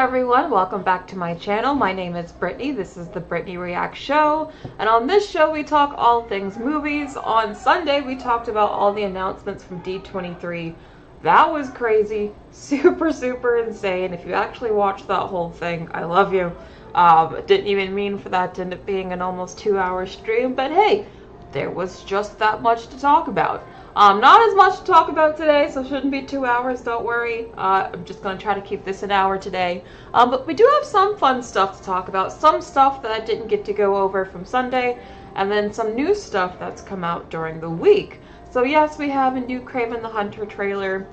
everyone, welcome back to my channel. My name is Brittany. This is the Brittany React Show, and on this show we talk all things movies. On Sunday we talked about all the announcements from D23. That was crazy, super insane. If you actually watched that whole thing, I love you. Didn't even mean for that to end up being an almost 2-hour stream, but hey, there was just that much to talk about. Not as much to talk about today, so it shouldn't be 2 hours, don't worry. I'm just going to try to keep this an hour today. But we do have some fun stuff to talk about, some stuff that I didn't get to go over from Sunday, and then some new stuff that's come out during the week. So yes, we have a new Kraven the Hunter trailer.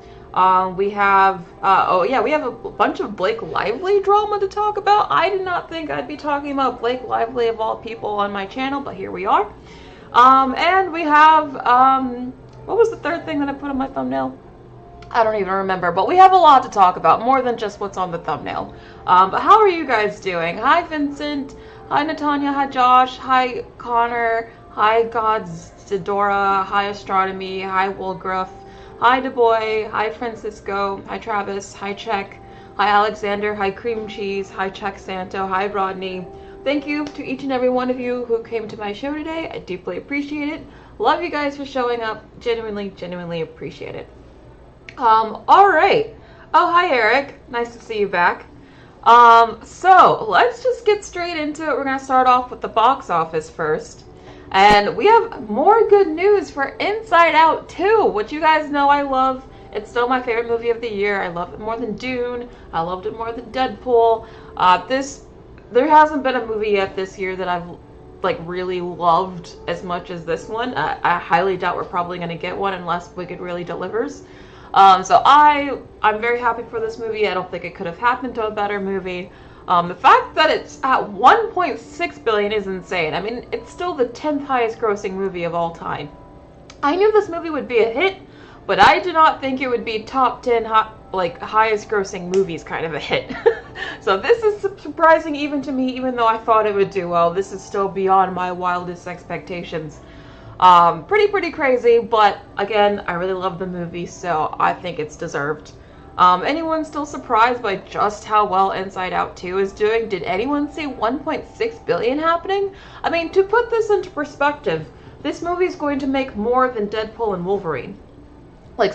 We have a bunch of Blake Lively drama to talk about. I did not think I'd be talking about Blake Lively of all people on my channel, but here we are. And we have, what was the third thing that I put on my thumbnail? I don't even remember, but we have a lot to talk about, more than just what's on the thumbnail. But how are you guys doing? Hi Vincent, hi Natanya, hi Josh, hi Connor, hi Godzidora, hi Astronomy, hi Woolgruff, hi DeBoy, hi Francisco, hi Travis, hi Czech, hi Alexander, hi Cream Cheese, hi Czech Santo, hi Rodney. Thank you to each and every one of you who came to my show today. I deeply appreciate it. Love you guys for showing up. Genuinely appreciate it. Alright. Oh, hi Eric. Nice to see you back. So let's just get straight into it. We're going to start off with the box office first. And we have more good news for Inside Out 2, which you guys know I love. It's still my favorite movie of the year. I love it more than Dune. I loved it more than Deadpool. There hasn't been a movie yet this year that I've really loved as much as this one. I highly doubt we're probably going to get one unless Wicked really delivers. So I'm very happy for this movie. I don't think it could have happened to a better movie. The fact that it's at 1.6 billion is insane. I mean, it's still the 10th highest grossing movie of all time. I knew this movie would be a hit, but I did not think it would be top 10 highest grossing movies kind of a hit. So this is surprising even to me, even though I thought it would do well. This is still beyond my wildest expectations. Pretty crazy, but again, I really love the movie, so I think it's deserved. Anyone still surprised by just how well Inside Out 2 is doing? Did anyone see 1.6 billion happening? I mean, to put this into perspective, this movie is going to make more than Deadpool and Wolverine. I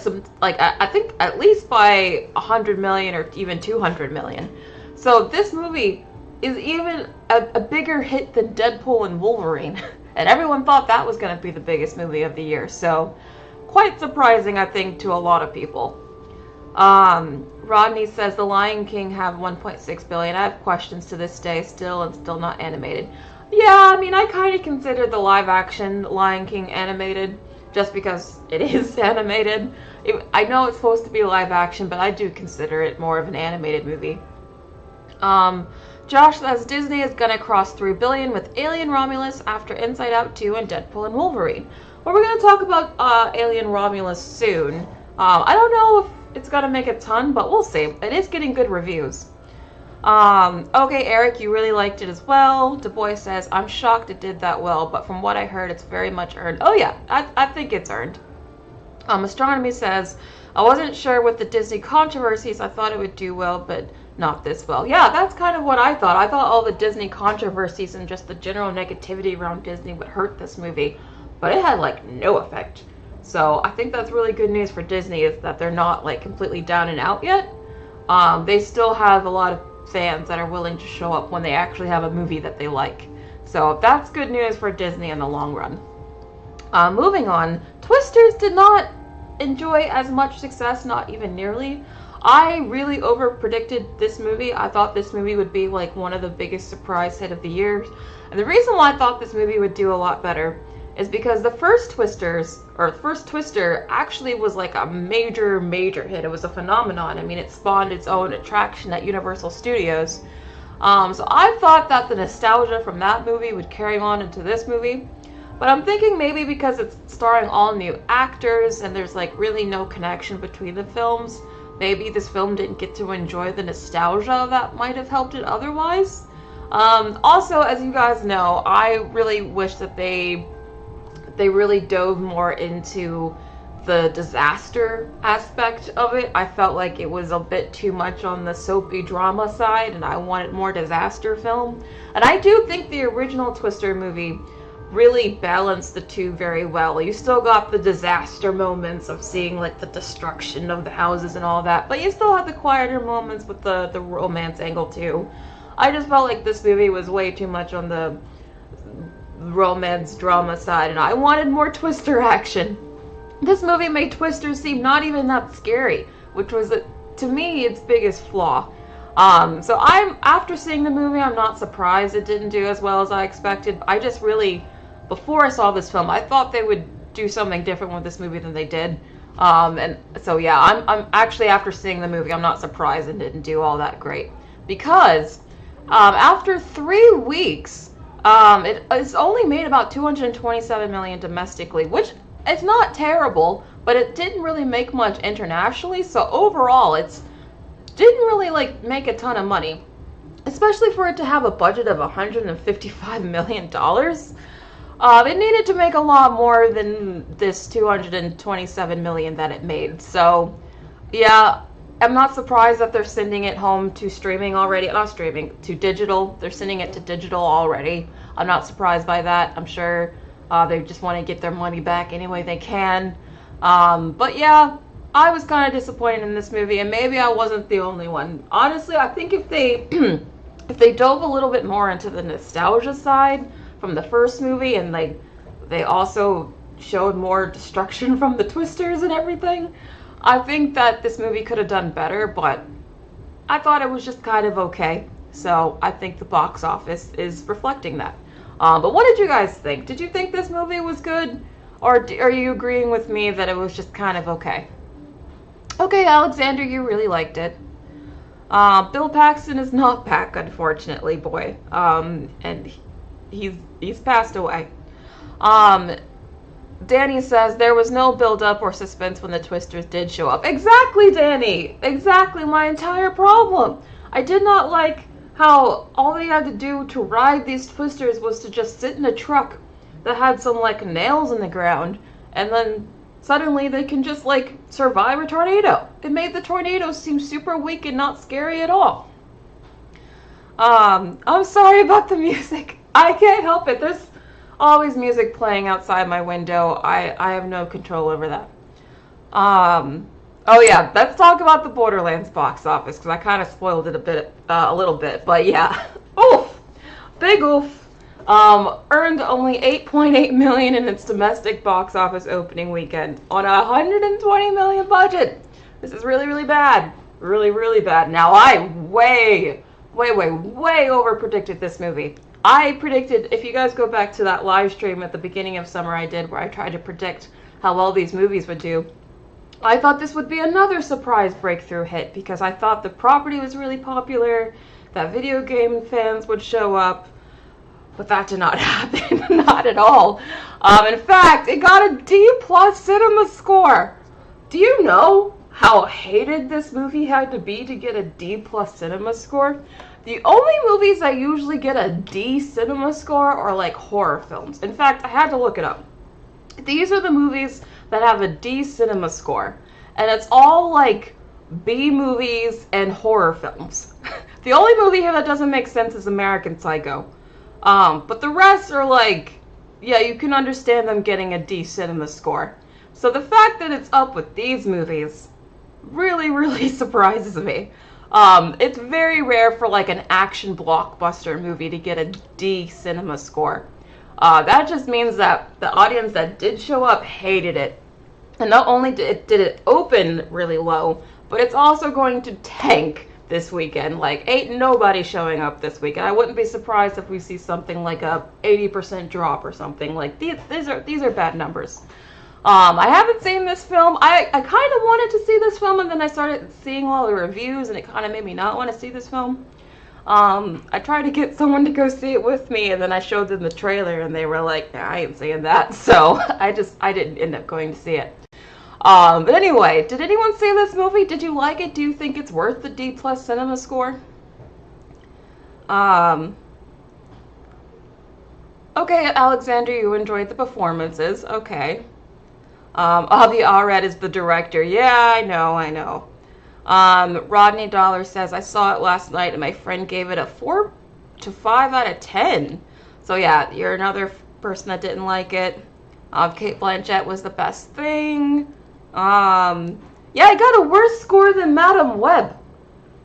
think at least by 100 million or even 200 million. So this movie is even a bigger hit than Deadpool and Wolverine. And everyone thought that was going to be the biggest movie of the year. So quite surprising, I think, to a lot of people. Rodney says The Lion King have 1.6 billion. I have questions to this day still not animated. Yeah, I mean, I kind of consider the live action Lion King animated. Just because it is animated. I know it's supposed to be live action, but I do consider it more of an animated movie. Josh says Disney is gonna cross 3 billion with Alien Romulus after Inside Out 2 and Deadpool and Wolverine. Well, we're gonna talk about Alien Romulus soon. I don't know if it's gonna make a ton, but we'll see. It is getting good reviews. Okay, Eric, you really liked it as well. DuBois says, I'm shocked it did that well, but from what I heard, it's very much earned. Oh yeah, I think it's earned. Astronomy says, I wasn't sure with the Disney controversies, I thought it would do well, but not this well. Yeah, that's kind of what I thought. I thought all the Disney controversies and just the general negativity around Disney would hurt this movie, but it had no effect. So I think that's really good news for Disney, is that they're not completely down and out yet. They still have a lot of fans that are willing to show up when they actually have a movie that they like. So that's good news for Disney in the long run. Moving on, Twisters did not enjoy as much success, not even nearly. I really over-predicted this movie. I thought this movie would be one of the biggest surprise hit of the year. And the reason why I thought this movie would do a lot better is because the first Twister actually was a major hit. It was a phenomenon. I mean, it spawned its own attraction at Universal Studios. So I thought that the nostalgia from that movie would carry on into this movie. But I'm thinking maybe because it's starring all new actors and there's really no connection between the films, maybe this film didn't get to enjoy the nostalgia that might have helped it otherwise. Also, as you guys know, I really wish that they really dove more into the disaster aspect of it. I felt like it was a bit too much on the soapy drama side, and I wanted more disaster film. And I do think the original Twister movie really balanced the two very well. You still got the disaster moments of seeing like the destruction of the houses and all that, but you still had the quieter moments with the romance angle too. I just felt like this movie was way too much on the romance drama side, and I wanted more Twister action. This movie made Twister seem not even that scary, which was, to me, its biggest flaw. So after seeing the movie, I'm not surprised it didn't do as well as I expected. I just really, before I saw this film, I thought they would do something different with this movie than they did. And so yeah, I'm actually, after seeing the movie, I'm not surprised it didn't do all that great. Because after 3 weeks, it's only made about $227 million domestically, which it's not terrible, but it didn't really make much internationally. So overall, it didn't really like make a ton of money, especially for it to have a budget of $155 million. It needed to make a lot more than this $227 million that it made. So yeah, I'm not surprised that they're sending it home to streaming already. Not streaming, to digital. They're sending it to digital already. I'm not surprised by that. I'm sure they just want to get their money back any way they can. But yeah, I was kind of disappointed in this movie, and maybe I wasn't the only one. Honestly, I think if they if they dove a little bit more into the nostalgia side from the first movie, and they also showed more destruction from the twisters and everything, I think that this movie could have done better, but I thought it was just kind of okay. So I think the box office is reflecting that. But what did you guys think? Did you think this movie was good? Or are you agreeing with me that it was just kind of okay? Okay, Alexander, you really liked it. Bill Paxton is not back, unfortunately, boy. And he's passed away. Danny says, there was no build-up or suspense when the twisters did show up. Exactly, Danny! Exactly my entire problem. I did not like how all they had to do to ride these twisters was to just sit in a truck that had some, like, nails in the ground, and then suddenly they can just, like, survive a tornado. It made the tornadoes seem super weak and not scary at all. I'm sorry about the music. I can't help it. There's always music playing outside my window. I have no control over that. Oh yeah, let's talk about the Borderlands box office, because I kind of spoiled it a little bit, but yeah. Oof! Big oof. Earned only $8.8 million in its domestic box office opening weekend on a $120 million budget. This is really, really bad. Really, really bad. Now, I way over predicted this movie. I predicted, if you guys go back to that live stream at the beginning of summer I did, where I tried to predict how well these movies would do, I thought this would be another surprise breakthrough hit, because I thought the property was really popular, that video game fans would show up, but that did not happen. Not at all. In fact, it got a D+ cinema score. Do you know how hated this movie had to be to get a D+ cinema score? The only movies that usually get a D cinema score are like horror films. In fact, I had to look it up. These are the movies that have a D cinema score, and it's all like B movies and horror films. The only movie here that doesn't make sense is American Psycho. But the rest are like, yeah, you can understand them getting a D cinema score. So the fact that it's up with these movies really, really surprises me. It's very rare for like an action blockbuster movie to get a D cinema score. That just means that the audience that did show up hated it. And not only did it open really low, but it's also going to tank this weekend. Like, ain't nobody showing up this weekend. I wouldn't be surprised if we see something like a 80% drop or something. Like, these are bad numbers. I haven't seen this film. I kind of wanted to see this film, and then I started seeing all the reviews, and it kind of made me not want to see this film. I tried to get someone to go see it with me, and then I showed them the trailer, and they were like, nah, I ain't seeing that. So I didn't end up going to see it. But anyway, did anyone see this movie? Did you like it? Do you think it's worth the D+ cinema score? Okay, Alexander, you enjoyed the performances. Okay. Avi Arad is the director. Yeah, I know. Rodney Dollar says, I saw it last night and my friend gave it a 4 to 5 out of 10. So yeah, you're another person that didn't like it. Cate Blanchett was the best thing. Yeah, I got a worse score than Madam Web.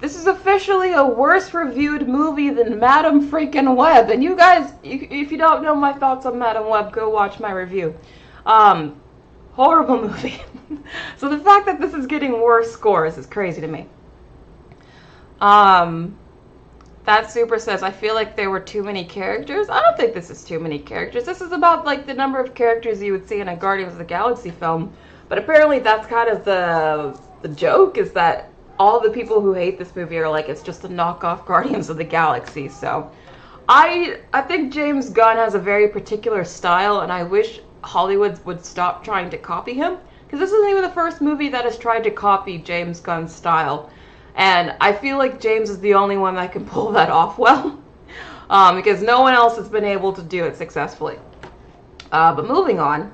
This is officially a worse reviewed movie than Madam freaking Web. And you guys, if you don't know my thoughts on Madam Web, go watch my review. Horrible movie. So the fact that this is getting worse scores is crazy to me. That Super says, I feel like there were too many characters. I don't think this is too many characters. This is about like the number of characters you would see in a Guardians of the Galaxy film. But apparently that's kind of the joke, is that all the people who hate this movie are like, it's just a knockoff Guardians of the Galaxy. So I think James Gunn has a very particular style, and I wish Hollywood would stop trying to copy him, because this isn't even the first movie that has tried to copy James Gunn's style, and I feel like James is the only one that can pull that off well, because no one else has been able to do it successfully. But moving on,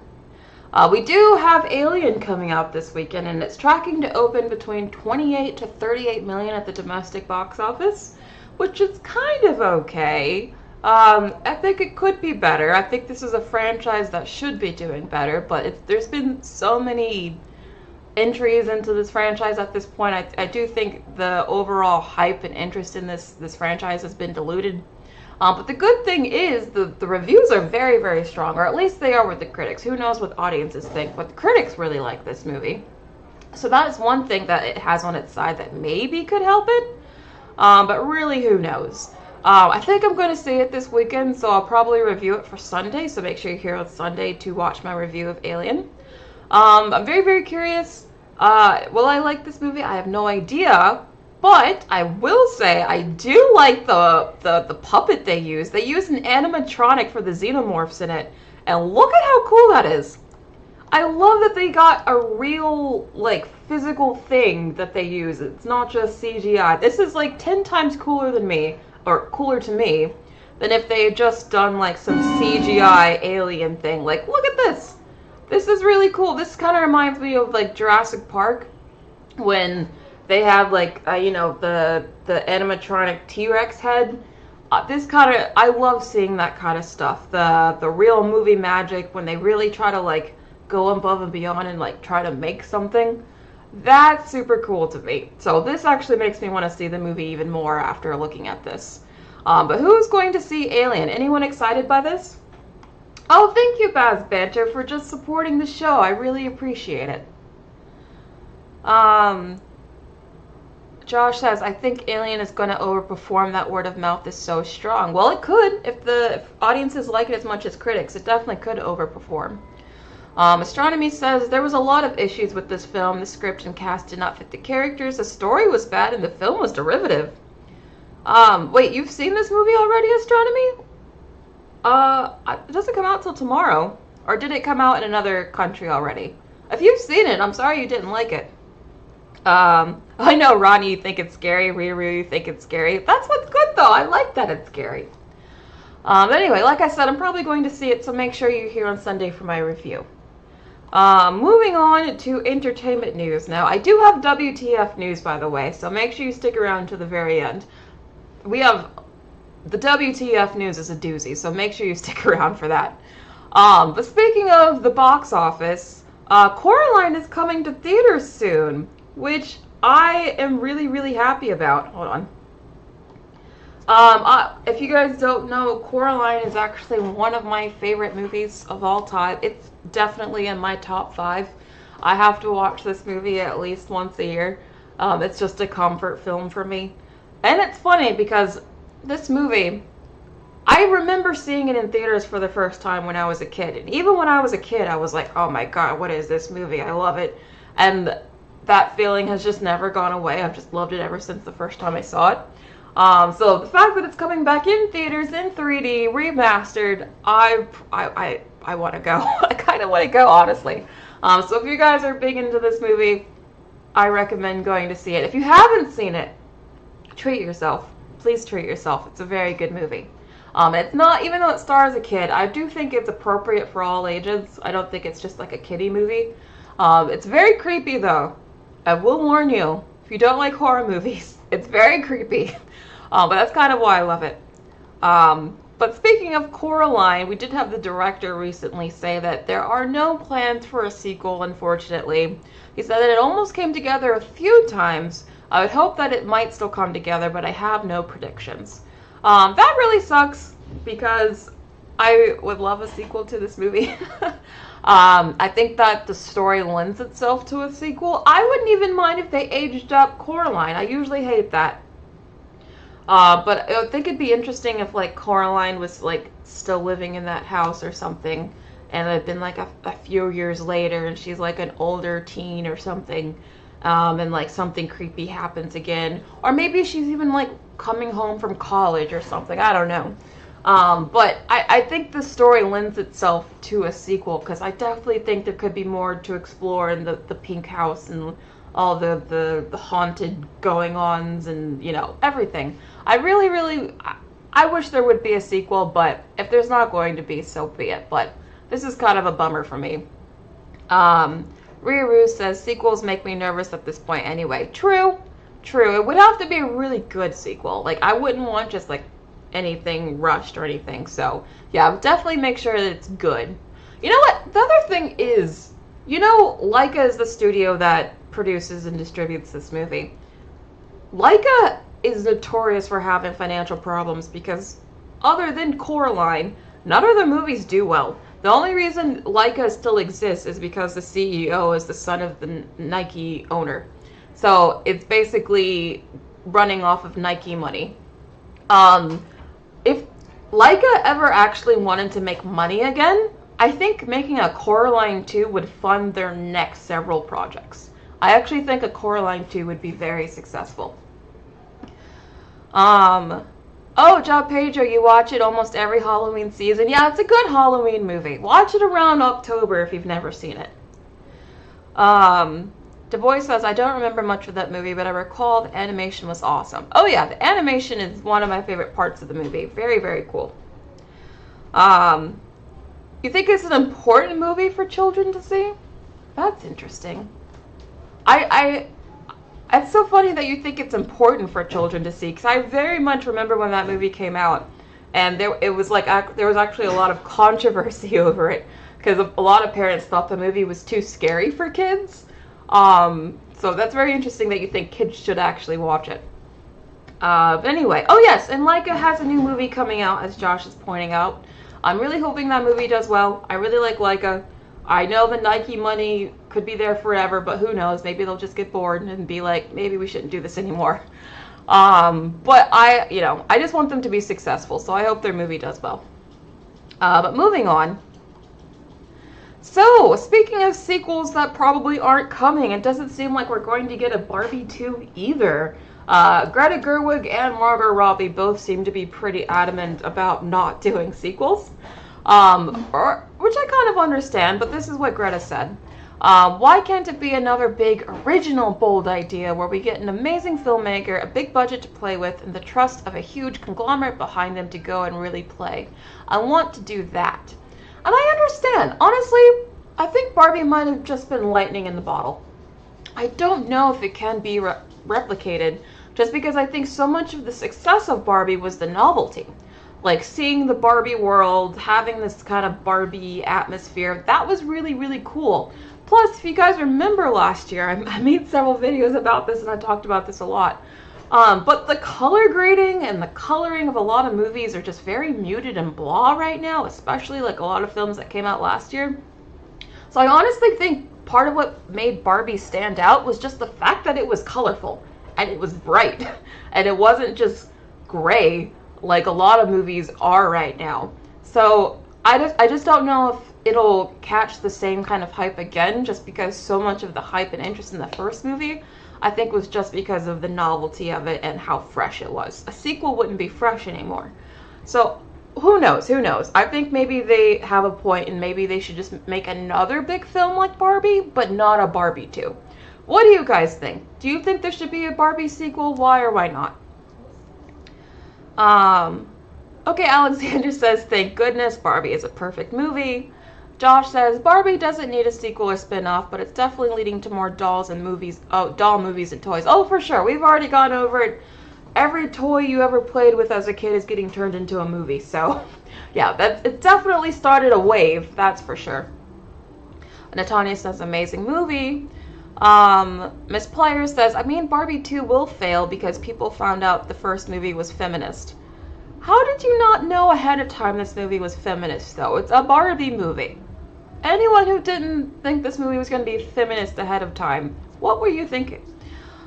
we do have Alien coming out this weekend, and it's tracking to open between 28 to 38 million at the domestic box office, which is kind of okay. I think it could be better. I think this is a franchise that should be doing better, but there's been so many entries into this franchise at this point. I do think the overall hype and interest in this franchise has been diluted. But the good thing is the reviews are very, very strong, or at least they are with the critics. Who knows what audiences think, but the critics really like this movie. So that is one thing that it has on its side that maybe could help it, but really, who knows? I think I'm going to see it this weekend, so I'll probably review it for Sunday, so make sure you're here on Sunday to watch my review of Alien. I'm very, very curious. Will I like this movie? I have no idea, but I will say I do like the puppet they use. They use an animatronic for the xenomorphs in it, and look at how cool that is. I love that they got a real, like, physical thing that they use. It's not just CGI. This is like 10 times cooler than me, or cooler to me, than if they had just done like some CGI alien thing. Like, look at this. This is really cool. This kind of reminds me of like Jurassic Park, when they have like, the animatronic T-Rex head. I love seeing that kind of stuff. The real movie magic, when they really try to like go above and beyond and like try to make something. That's super cool to me. So this actually makes me want to see the movie even more after looking at this. But who's going to see Alien? Anyone excited by this? Oh, thank you, Baz Banter, for just supporting the show. I really appreciate it. Josh says, I think Alien is going to overperform. That word of mouth is so strong. Well, it could. If audiences like it as much as critics, it definitely could overperform. Astronomy says, there was a lot of issues with this film. The script and cast did not fit the characters. The story was bad and the film was derivative. Wait, you've seen this movie already, Astronomy? It doesn't come out till tomorrow. Or did it come out in another country already? If you've seen it, I'm sorry you didn't like it. I know, Ronnie, you think it's scary. Riri, you think it's scary. That's what's good, though. I like that it's scary. Anyway, like I said, I'm probably going to see it, so make sure you're here on Sunday for my review. Moving on to entertainment news now. I do have WTF news, by the way, so make sure you stick around to the very end. We have... The WTF news is a doozy, so make sure you stick around for that. But speaking of the box office, Coraline is coming to theaters soon, which I am really, really happy about. Hold on. If you guys don't know, Coraline is actually one of my favorite movies of all time. It's definitely in my top 5. I have to watch this movie at least once a year. It's just a comfort film for me. And it's funny because this movie, I remember seeing it in theaters for the first time when I was a kid. And even when I was a kid, I was like, oh my god, what is this movie? I love it. And that feeling has just never gone away. I've just loved it ever since the first time I saw it. So the fact that it's coming back in theaters in 3D, remastered, I want to go. I kind of want to go, honestly. So if you guys are big into this movie, I recommend going to see it. If you haven't seen it, treat yourself. Please treat yourself. It's a very good movie. It's not, even though it stars a kid, I do think it's appropriate for all ages. I don't think it's just like a kiddie movie. It's very creepy though. I will warn you, if you don't like horror movies, it's very creepy. But that's kind of why I love it. But speaking of Coraline, we did have the director recently say that there are no plans for a sequel, unfortunately. He said that it almost came together a few times. I would hope that it might still come together, but I have no predictions. That really sucks because I would love a sequel to this movie. I think that the story lends itself to a sequel. I wouldn't even mind if they aged up Coraline. I usually hate that. But I think it'd be interesting if, like, Coraline was, like, still living in that house or something, and it had been, like, a few years later, and she's, like, an older teen or something, and, like, something creepy happens again. Or maybe she's even, like, coming home from college or something. I don't know. But I think the story lends itself to a sequel, because I definitely think there could be more to explore in the pink house and all the haunted going-ons and, you know, everything. I really, I wish there would be a sequel, but if there's not going to be, so be it. But this is kind of a bummer for me. Ruru says, sequels make me nervous at this point anyway. True. It would have to be a really good sequel. Like, I wouldn't want just, like, anything rushed or anything. So, yeah, definitely make sure that it's good. You know what? The other thing is, you know, Laika is the studio that produces and distributes this movie. Laika is notorious for having financial problems because other than Coraline, none of the movies do well. The only reason Laika still exists is because the CEO is the son of the Nike owner. So it's basically running off of Nike money. If Laika ever actually wanted to make money again, I think making a Coraline 2 would fund their next several projects. I actually think a Coraline 2 would be very successful. Oh, Job Pedro, you watch it almost every Halloween season. Yeah, it's a good Halloween movie. Watch it around October if you've never seen it. Du Bois says, I don't remember much of that movie, but I recall the animation was awesome. Oh yeah, the animation is one of my favorite parts of the movie. Very, very cool. You think it's an important movie for children to see? That's interesting. It's so funny that you think it's important for children to see, because I very much remember when that movie came out, and there was actually a lot of controversy over it, because a lot of parents thought the movie was too scary for kids. So that's very interesting that you think kids should actually watch it. But anyway, oh yes, and Laika has a new movie coming out, as Josh is pointing out. I'm really hoping that movie does well. I really like Laika. I know the Nike money could be there forever, but who knows? Maybe they'll just get bored and be like, maybe we shouldn't do this anymore. But I just want them to be successful, so I hope their movie does well. But moving on. So, speaking of sequels that probably aren't coming, it doesn't seem like we're going to get a Barbie 2 either. Greta Gerwig and Margot Robbie both seem to be pretty adamant about not doing sequels. Which I kind of understand, but this is what Greta said. Why can't it be another big, original, bold idea where we get an amazing filmmaker, a big budget to play with, and the trust of a huge conglomerate behind them to go and really play? I want to do that. And I understand. Honestly, I think Barbie might have just been lightning in the bottle. I don't know if it can be replicated, just because I think so much of the success of Barbie was the novelty. Like, seeing the Barbie world, having this kind of Barbie atmosphere, that was really, really cool. Plus, if you guys remember last year, I made several videos about this and I talked about this a lot. But the color grading and the coloring of a lot of movies are just very muted and blah right now, especially like a lot of films that came out last year. So I honestly think part of what made Barbie stand out was just the fact that it was colorful and it was bright and it wasn't just gray like a lot of movies are right now. So I just don't know if it'll catch the same kind of hype again, just because so much of the hype and interest in the first movie, I think, was just because of the novelty of it and how fresh it was. A sequel wouldn't be fresh anymore. So who knows? I think maybe they have a point and maybe they should just make another big film like Barbie, but not a Barbie 2. What do you guys think? Do you think there should be a Barbie sequel? Why or why not? Okay, Alexander says, thank goodness, Barbie is a perfect movie. Josh says, Barbie doesn't need a sequel or spin-off, but it's definitely leading to more dolls and movies. Oh, doll movies and toys. Oh, for sure. We've already gone over it. Every toy you ever played with as a kid is getting turned into a movie. So, yeah, it definitely started a wave. That's for sure. Natanya says, amazing movie. Miss Pliers says, I mean, Barbie 2 will fail because people found out the first movie was feminist. How did you not know ahead of time this movie was feminist, though? It's a Barbie movie. Anyone who didn't think this movie was going to be feminist ahead of time, what were you thinking?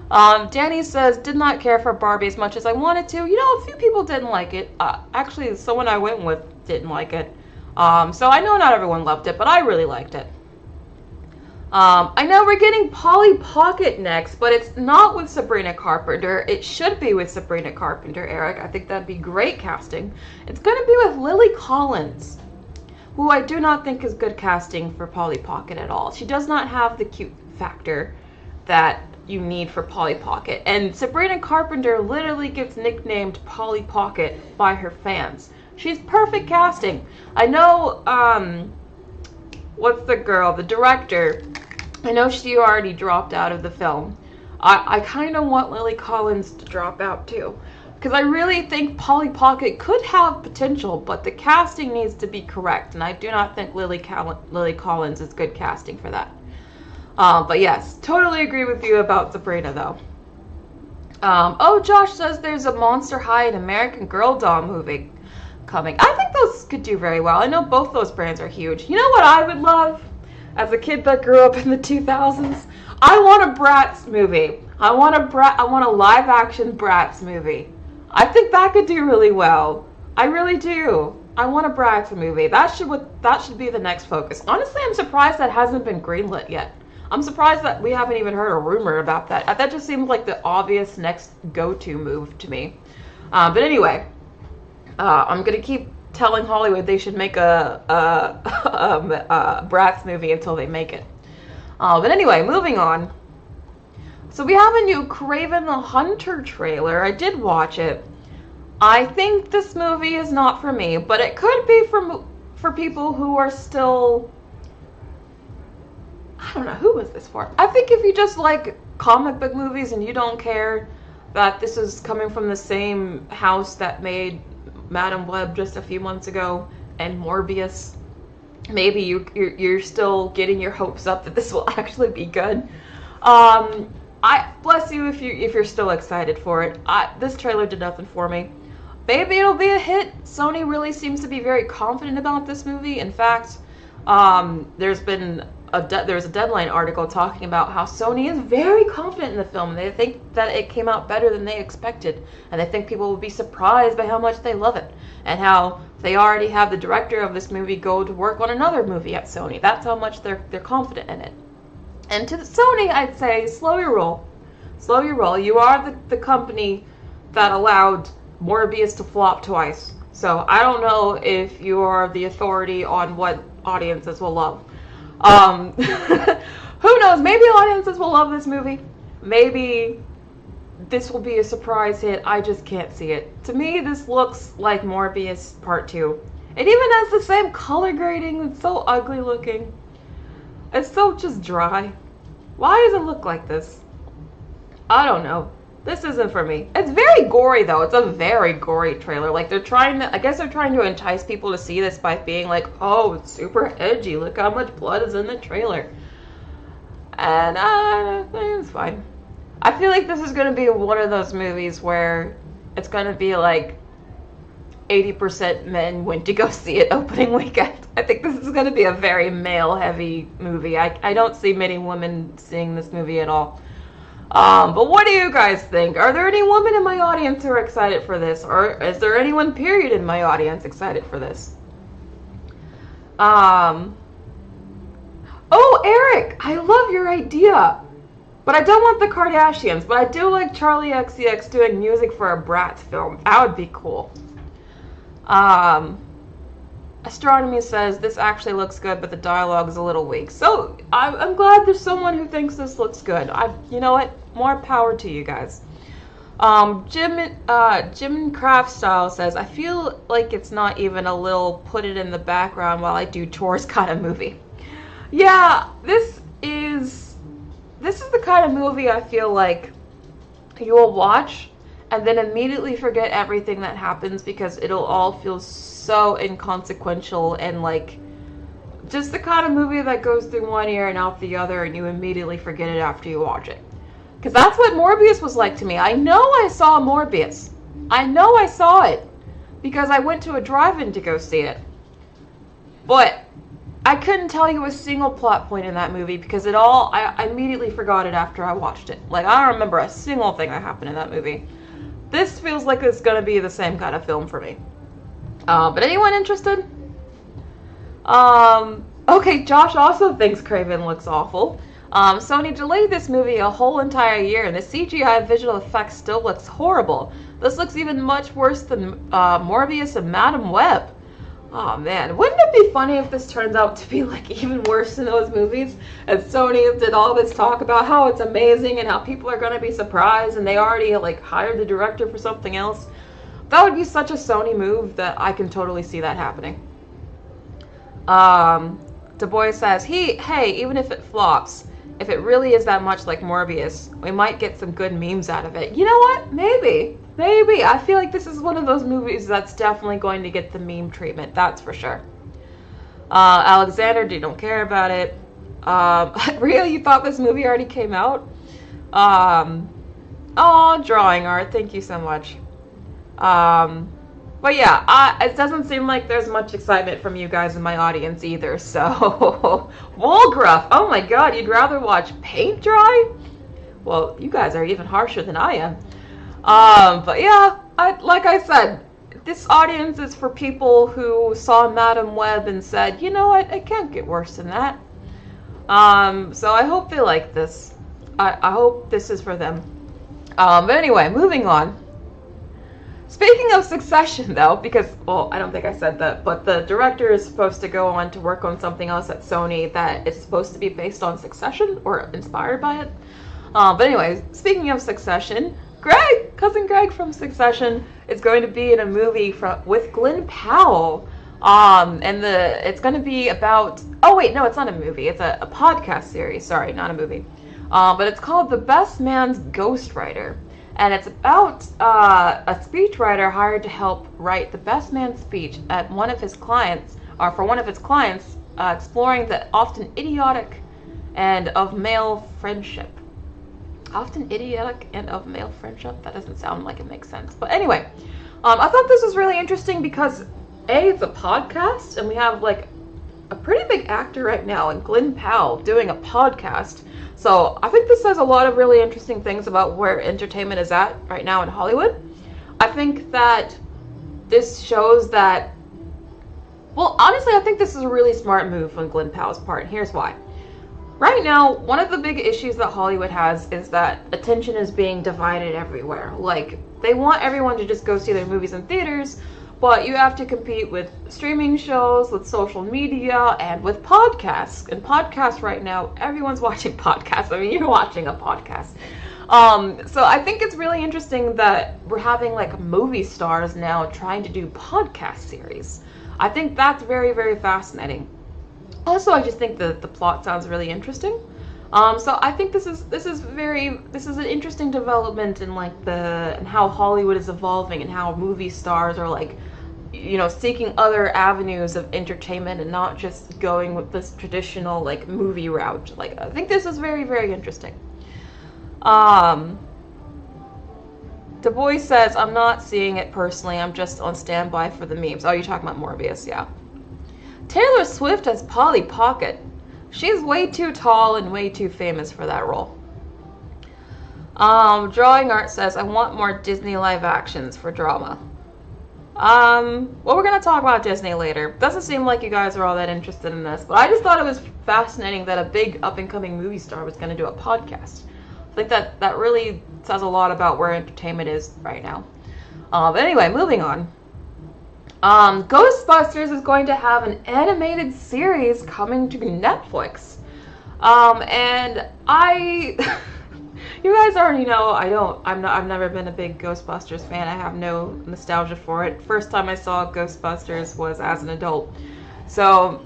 Danny says, did not care for Barbie as much as I wanted to. You know, a few people didn't like it. Actually, someone I went with didn't like it. So I know not everyone loved it, but I really liked it. I know we're getting Polly Pocket next, but it's not with Sabrina Carpenter. It should be with Sabrina Carpenter, Eric. I think that'd be great casting. It's going to be with Lily Collins, who I do not think is good casting for Polly Pocket at all. She does not have the cute factor that you need for Polly Pocket. And Sabrina Carpenter literally gets nicknamed Polly Pocket by her fans. She's perfect casting. I know, what's the girl? The director. I know she already dropped out of the film. I kind of want Lily Collins to drop out too. Because I really think Polly Pocket could have potential, but the casting needs to be correct. And I do not think Lily Collins is good casting for that. But yes, totally agree with you about Sabrina though. Oh, Josh says there's a Monster High and American Girl doll movie coming. I think those could do very well. I know both those brands are huge. You know what I would love? As a kid that grew up in the 2000s, I want a Bratz movie. I want a live action Bratz movie. I think that could do really well. I really do. I want a Bratz movie. That should be the next focus. Honestly, I'm surprised that hasn't been greenlit yet. I'm surprised that we haven't even heard a rumor about that. That just seems like the obvious next go-to move to me. But anyway, I'm gonna keep telling Hollywood they should make a Bratz movie until they make it. But anyway, moving on. So we have a new Kraven the Hunter trailer. I did watch it. I think this movie is not for me, but it could be for people who are still... I don't know, who is this for? I think if you just like comic book movies and you don't care that this is coming from the same house that made Madam Web just a few months ago and Morbius, maybe you're still getting your hopes up that this will actually be good. I bless you if you're still excited for it. This trailer did nothing for me. Maybe it'll be a hit. Sony really seems to be very confident about this movie. In fact, there's a Deadline article talking about how Sony is very confident in the film. They think that it came out better than they expected, and they think people will be surprised by how much they love it, and how they already have the director of this movie go to work on another movie at Sony. That's how much they're confident in it. And to Sony, I'd say, slow your roll. Slow your roll. You are the company that allowed Morbius to flop twice. So I don't know if you are the authority on what audiences will love. Who knows? Maybe audiences will love this movie. Maybe this will be a surprise hit. I just can't see it. To me, this looks like Morbius Part 2. It even has the same color grading. It's so ugly looking. It's so just dry. Why does it look like this? I don't know. This isn't for me. It's very gory though. It's a very gory trailer. Like I guess they're trying to entice people to see this by being like, oh, it's super edgy. Look how much blood is in the trailer. And it's fine. I feel like this is going to be one of those movies where it's going to be like 80% men went to go see it opening weekend. I think this is going to be a very male-heavy movie. I don't see many women seeing this movie at all. But what do you guys think? Are there any women in my audience who are excited for this? Or is there anyone, period, in my audience excited for this? Oh, Eric, I love your idea. But I don't want the Kardashians, but I do like Charlie XCX doing music for a Bratz film. That would be cool. Astronomy says this actually looks good, but the dialogue is a little weak. So I'm glad there's someone who thinks this looks good. You know what? More power to you guys. Jim Craft Style says, I feel like it's not even a little put it in the background while I do chores kind of movie. Yeah, this is the kind of movie I feel like you will watch and then immediately forget everything that happens because it'll all feel so inconsequential and like just the kind of movie that goes through one ear and out the other and you immediately forget it after you watch it. Because that's what Morbius was like to me. I know I saw Morbius. I know I saw it because I went to a drive-in to go see it. But I couldn't tell you a single plot point in that movie because I immediately forgot it after I watched it. Like, I don't remember a single thing that happened in that movie. This feels like it's going to be the same kind of film for me. But anyone interested? Okay, Josh also thinks Kraven looks awful. Sony delayed this movie a whole entire year, and the CGI visual effects still looks horrible. This looks even much worse than Morbius and Madam Web. Oh man, wouldn't it be funny if this turns out to be like even worse than those movies? And Sony did all this talk about how it's amazing and how people are going to be surprised, and they already like hired the director for something else. That would be such a Sony move that I can totally see that happening. Du Bois says, hey, even if it flops, if it really is that much like Morbius, we might get some good memes out of it. You know what? Maybe. I feel like this is one of those movies that's definitely going to get the meme treatment. That's for sure. Alexander, you don't care about it. Really? You thought this movie already came out? Oh, drawing art. Thank you so much. But yeah, it doesn't seem like there's much excitement from you guys in my audience either, so... Woolgruff! Oh my god, you'd rather watch paint dry? Well, you guys are even harsher than I am. But yeah, like I said, this audience is for people who saw Madam Web and said, you know what, it can't get worse than that. So I hope they like this. I hope this is for them. But anyway, moving on. Speaking of Succession, though, because, well, I don't think I said that, but the director is supposed to go on to work on something else at Sony that is supposed to be based on Succession, or inspired by it. But anyway, speaking of Succession, Cousin Greg from Succession is going to be in a movie with Glenn Powell. And it's going to be about, oh wait, no, it's not a movie, it's a podcast series, sorry, not a movie. But it's called The Best Man's Ghostwriter. And it's about a speechwriter hired to help write the best man's speech at one of his clients, or for one of his clients, exploring the often idiotic and of male friendship. Often idiotic and of male friendship? That doesn't sound like it makes sense. But anyway, I thought this was really interesting because A, it's a podcast, and we have like a pretty big actor right now in Glenn Powell doing a podcast. So I think this says a lot of really interesting things about where entertainment is at right now in Hollywood. I think that this shows that, well, honestly, I think this is a really smart move on Glenn Powell's part. And here's why. Right now, one of the big issues that Hollywood has is that attention is being divided everywhere. Like, they want everyone to just go see their movies in theaters, but you have to compete with streaming shows, with social media, and with podcasts. And podcasts right now, everyone's watching podcasts. I mean, you're watching a podcast. So I think it's really interesting that we're having like movie stars now trying to do podcast series. I think that's very, very fascinating. Also, I just think that the plot sounds really interesting. So I think this is an interesting development in like and how Hollywood is evolving and how movie stars are like, you know, seeking other avenues of entertainment and not just going with this traditional like movie route. Like, I think this is very, very interesting. Du Bois says, I'm not seeing it personally, I'm just on standby for the memes. Oh, you're talking about Morbius, yeah. Taylor Swift as Polly Pocket. She's way too tall and way too famous for that role. Drawing Art says, I want more Disney live actions for drama. Well, we're going to talk about Disney later. Doesn't seem like you guys are all that interested in this, but I just thought it was fascinating that a big up-and-coming movie star was going to do a podcast. I think that really says a lot about where entertainment is right now. But anyway, moving on. Ghostbusters is going to have an animated series coming to Netflix. And You guys already know I've never been a big Ghostbusters fan. I have no nostalgia for it. First time I saw Ghostbusters was as an adult. So,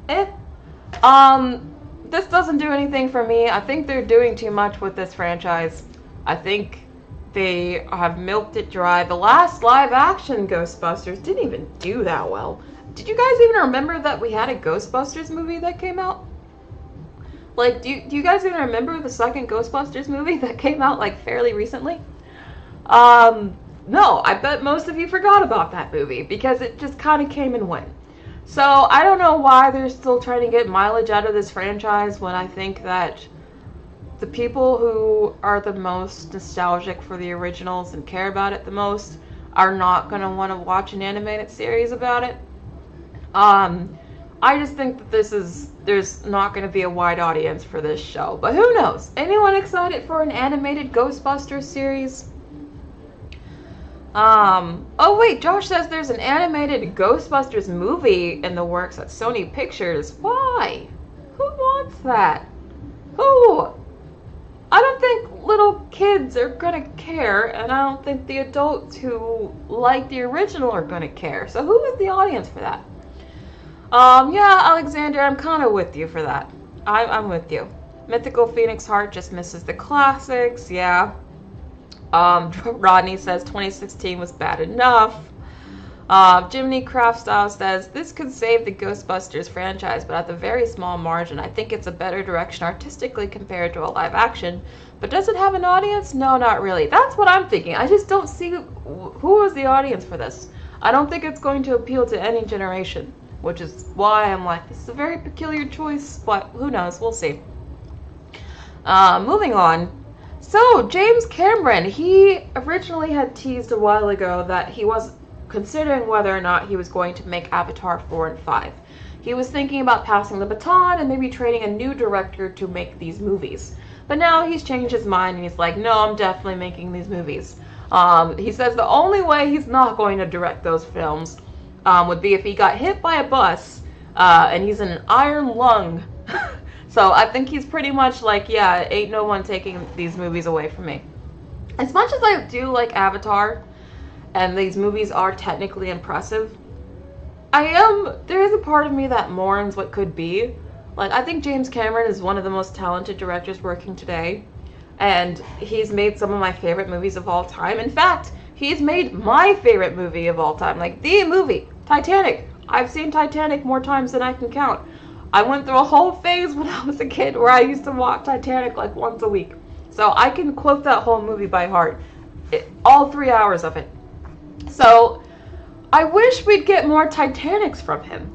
this doesn't do anything for me. I think they're doing too much with this franchise. I think they have milked it dry. The last live action Ghostbusters didn't even do that well. Did you guys even remember that we had a Ghostbusters movie that came out? Like, do you guys even remember the second Ghostbusters movie that came out, like, fairly recently? No, I bet most of you forgot about that movie because it just kind of came and went. So, I don't know why they're still trying to get mileage out of this franchise when I think that the people who are the most nostalgic for the originals and care about it the most are not going to want to watch an animated series about it. I just think that there's not going to be a wide audience for this show. But who knows? Anyone excited for an animated Ghostbusters series? Oh wait, Josh says there's an animated Ghostbusters movie in the works at Sony Pictures. Why? Who wants that? Who? I don't think little kids are gonna care, and I don't think the adults who like the original are gonna care. So who is the audience for that? Yeah, Alexander, I'm kind of with you for that. I'm with you. Mythical Phoenix Heart just misses the classics, yeah. Rodney says 2016 was bad enough. Jiminy Craftstyle says, this could save the Ghostbusters franchise, but at the very small margin. I think it's a better direction artistically compared to a live action. But does it have an audience? No, not really. That's what I'm thinking. I just don't see who is the audience for this. I don't think it's going to appeal to any generation, which is why I'm like, this is a very peculiar choice, but who knows? We'll see. Moving on. So, James Cameron, he originally had teased a while ago that he was considering whether or not he was going to make Avatar 4 and 5. He was thinking about passing the baton and maybe training a new director to make these movies. But now he's changed his mind and he's like, no, I'm definitely making these movies. He says the only way he's not going to direct those films would be if he got hit by a bus and he's in an iron lung. So I think he's pretty much like, yeah, ain't no one taking these movies away from me. As much as I do like Avatar, and these movies are technically impressive, there is a part of me that mourns what could be. Like, I think James Cameron is one of the most talented directors working today, and he's made some of my favorite movies of all time. In fact, he's made my favorite movie of all time, like the movie, Titanic. I've seen Titanic more times than I can count. I went through a whole phase when I was a kid where I used to watch Titanic like once a week. So I can quote that whole movie by heart. All 3 hours of it. So I wish we'd get more Titanics from him.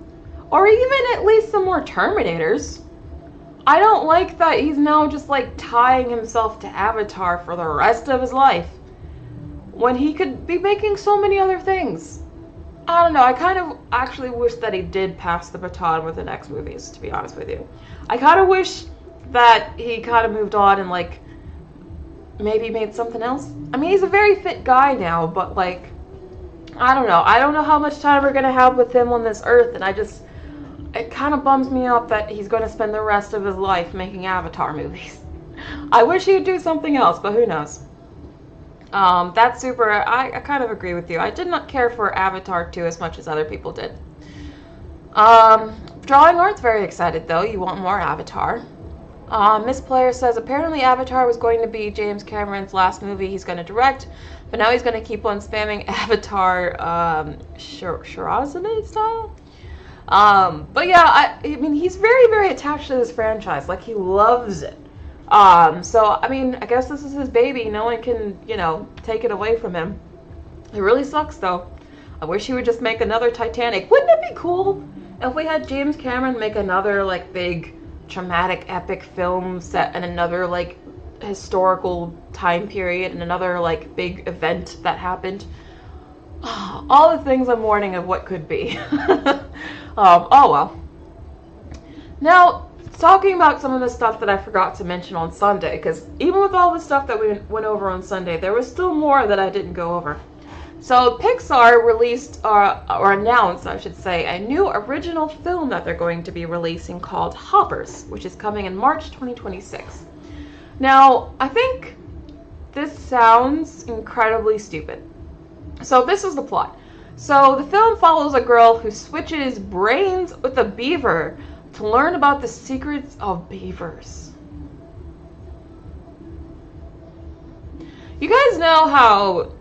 Or even at least some more Terminators. I don't like that he's now just like tying himself to Avatar for the rest of his life, when he could be making so many other things. I don't know, I kind of actually wish that he did pass the baton with the next movies, to be honest with you. I kind of wish that he kind of moved on and like maybe made something else. I mean, he's a very fit guy now, but like, I don't know. I don't know how much time we're going to have with him on this earth, and it kind of bums me up that he's going to spend the rest of his life making Avatar movies. I wish he would do something else, but who knows. That's super, I kind of agree with you. I did not care for Avatar 2 as much as other people did. Drawing Art's very excited though. You want more Avatar. Miss Player says apparently Avatar was going to be James Cameron's last movie he's going to direct, but now he's going to keep on spamming Avatar Shirazade style. But yeah, I mean, he's very, very attached to this franchise. Like, he loves it. So, I mean, I guess this is his baby. No one can, take it away from him. It really sucks, though. I wish he would just make another Titanic. Wouldn't it be cool if we had James Cameron make another, like, big, traumatic, epic film set in another, like, historical time period and another, like, big event that happened? All the things I'm warning of what could be. Oh, well. Now, talking about some of the stuff that I forgot to mention on Sunday, because even with all the stuff that we went over on Sunday, there was still more that I didn't go over. So Pixar released, or announced, I should say, a new original film that they're going to be releasing called Hoppers, which is coming in March 2026. Now, I think this sounds incredibly stupid. So this is the plot. So the film follows a girl who switches brains with a beaver to learn about the secrets of beavers. You guys know how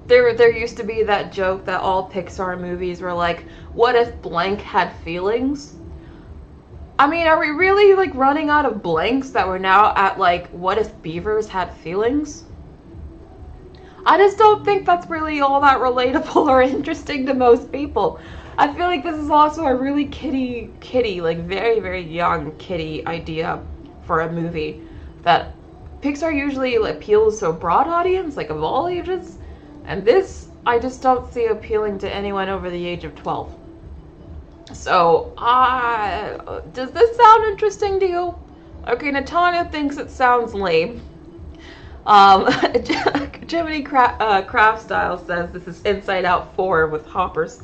there used to be that joke that all Pixar movies were like, what if blank had feelings? I mean, are we really like running out of blanks that we're now at like, what if beavers had feelings? I just don't think that's really all that relatable or interesting to most people. I feel like this is also a really kiddie, like very, very young kiddie idea for a movie that Pixar usually appeals to a broad audience, like of all ages, and this I just don't see appealing to anyone over the age of 12. So, does this sound interesting to you? Okay, Natanya thinks it sounds lame. Jiminy Craft Style says this is Inside Out 4 with hoppers.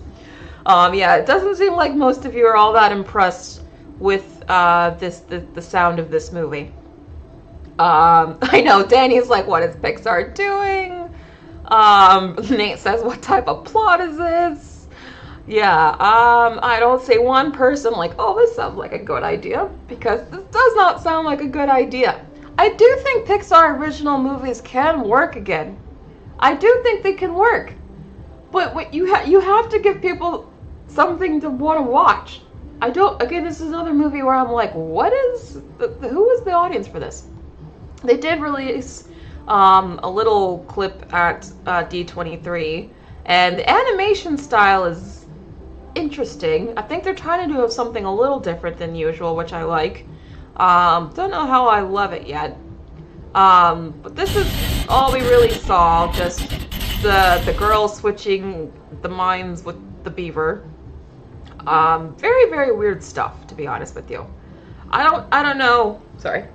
Yeah, it doesn't seem like most of you are all that impressed with the sound of this movie. I know, Danny's like, what is Pixar doing? Nate says, what type of plot is this? Yeah, I don't see one person like, oh, this sounds like a good idea, because this does not sound like a good idea. I do think Pixar original movies can work again. I do think they can work. But what you have to give people something to want to watch. Again, this is another movie where I'm like, who is the audience for this? They did release a little clip at D23, and the animation style is interesting. I think they're trying to do something a little different than usual, which I like. Don't know how I love it yet. But this is all we really saw, just the girl switching the minds with the beaver. Very, very weird stuff, to be honest with you. I don't know. Sorry.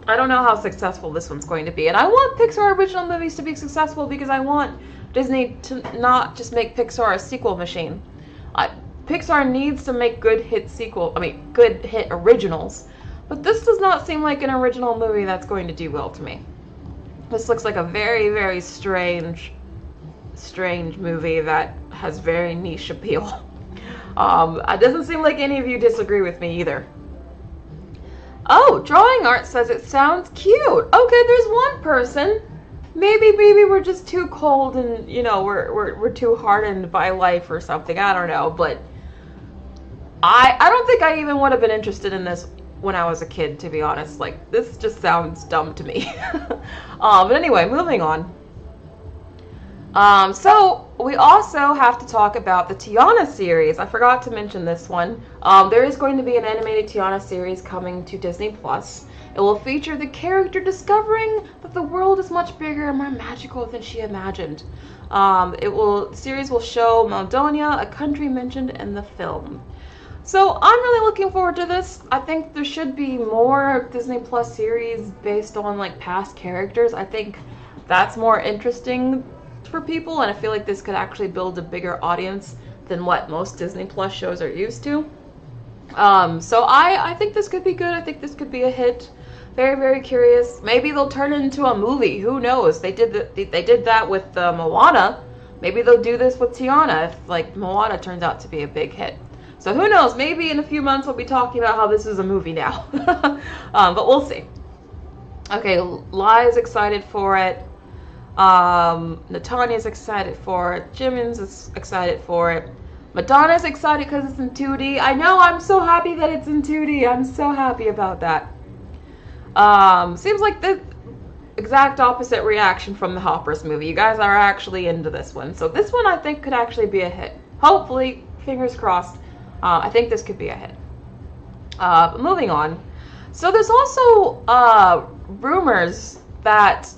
I don't know how successful this one's going to be. And I want Pixar original movies to be successful because I want Disney to not just make Pixar a sequel machine. Pixar needs to make good hit originals. But this does not seem like an original movie that's going to do well to me. This looks like a very, very strange movie that has very niche appeal. It doesn't seem like any of you disagree with me either. Oh, Drawing Art says it sounds cute. Okay, there's one person. Maybe we're just too cold and, you know, we're too hardened by life or something. I don't know, but I don't think I even would have been interested in this when I was a kid, to be honest. Like, this just sounds dumb to me. But anyway, moving on. So we also have to talk about the Tiana series. I forgot to mention this one. There is going to be an animated Tiana series coming to Disney Plus. It will feature the character discovering that the world is much bigger and more magical than she imagined. The series will show Maldonia, a country mentioned in the film. So I'm really looking forward to this. I think there should be more Disney Plus series based on like past characters. I think that's more interesting for people, and I feel like this could actually build a bigger audience than what most Disney Plus shows are used to. So I think this could be good. I think this could be a hit. Very, very curious. Maybe they'll turn it into a movie. Who knows? They did that with Moana. Maybe they'll do this with Tiana if like Moana turns out to be a big hit. So who knows? Maybe in a few months we'll be talking about how this is a movie now. But we'll see. Okay, Lai's excited for it. Natanya's excited for it. Jimin's is excited for it. Madonna's excited because it's in 2D. I know, I'm so happy that it's in 2D. I'm so happy about that. Seems like the exact opposite reaction from the Hoppers movie. You guys are actually into this one. So this one I think could actually be a hit. Hopefully, fingers crossed. I think this could be a hit. But moving on. So there's also rumors that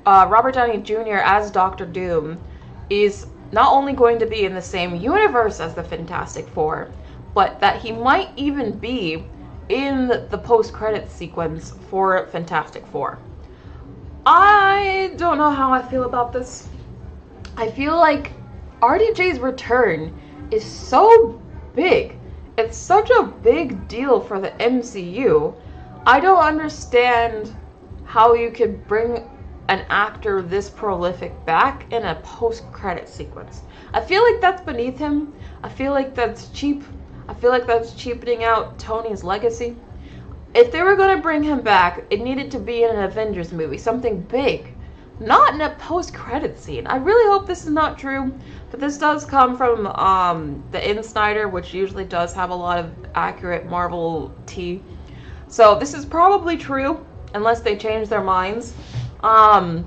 Robert Downey Jr. as Doctor Doom is not only going to be in the same universe as the Fantastic Four, but that he might even be in the post-credits sequence for Fantastic Four. I don't know how I feel about this. I feel like RDJ's return is so big. It's such a big deal for the MCU. I don't understand how you could bring an actor this prolific back in a post-credit sequence. I feel like that's beneath him. I feel like that's cheap. I feel like that's cheapening out Tony's legacy. If they were going to bring him back, it needed to be in an Avengers movie, something big, not in a post-credit scene. I really hope this is not true, but this does come from the Insider, which usually does have a lot of accurate Marvel tea. So this is probably true, unless they change their minds. I'm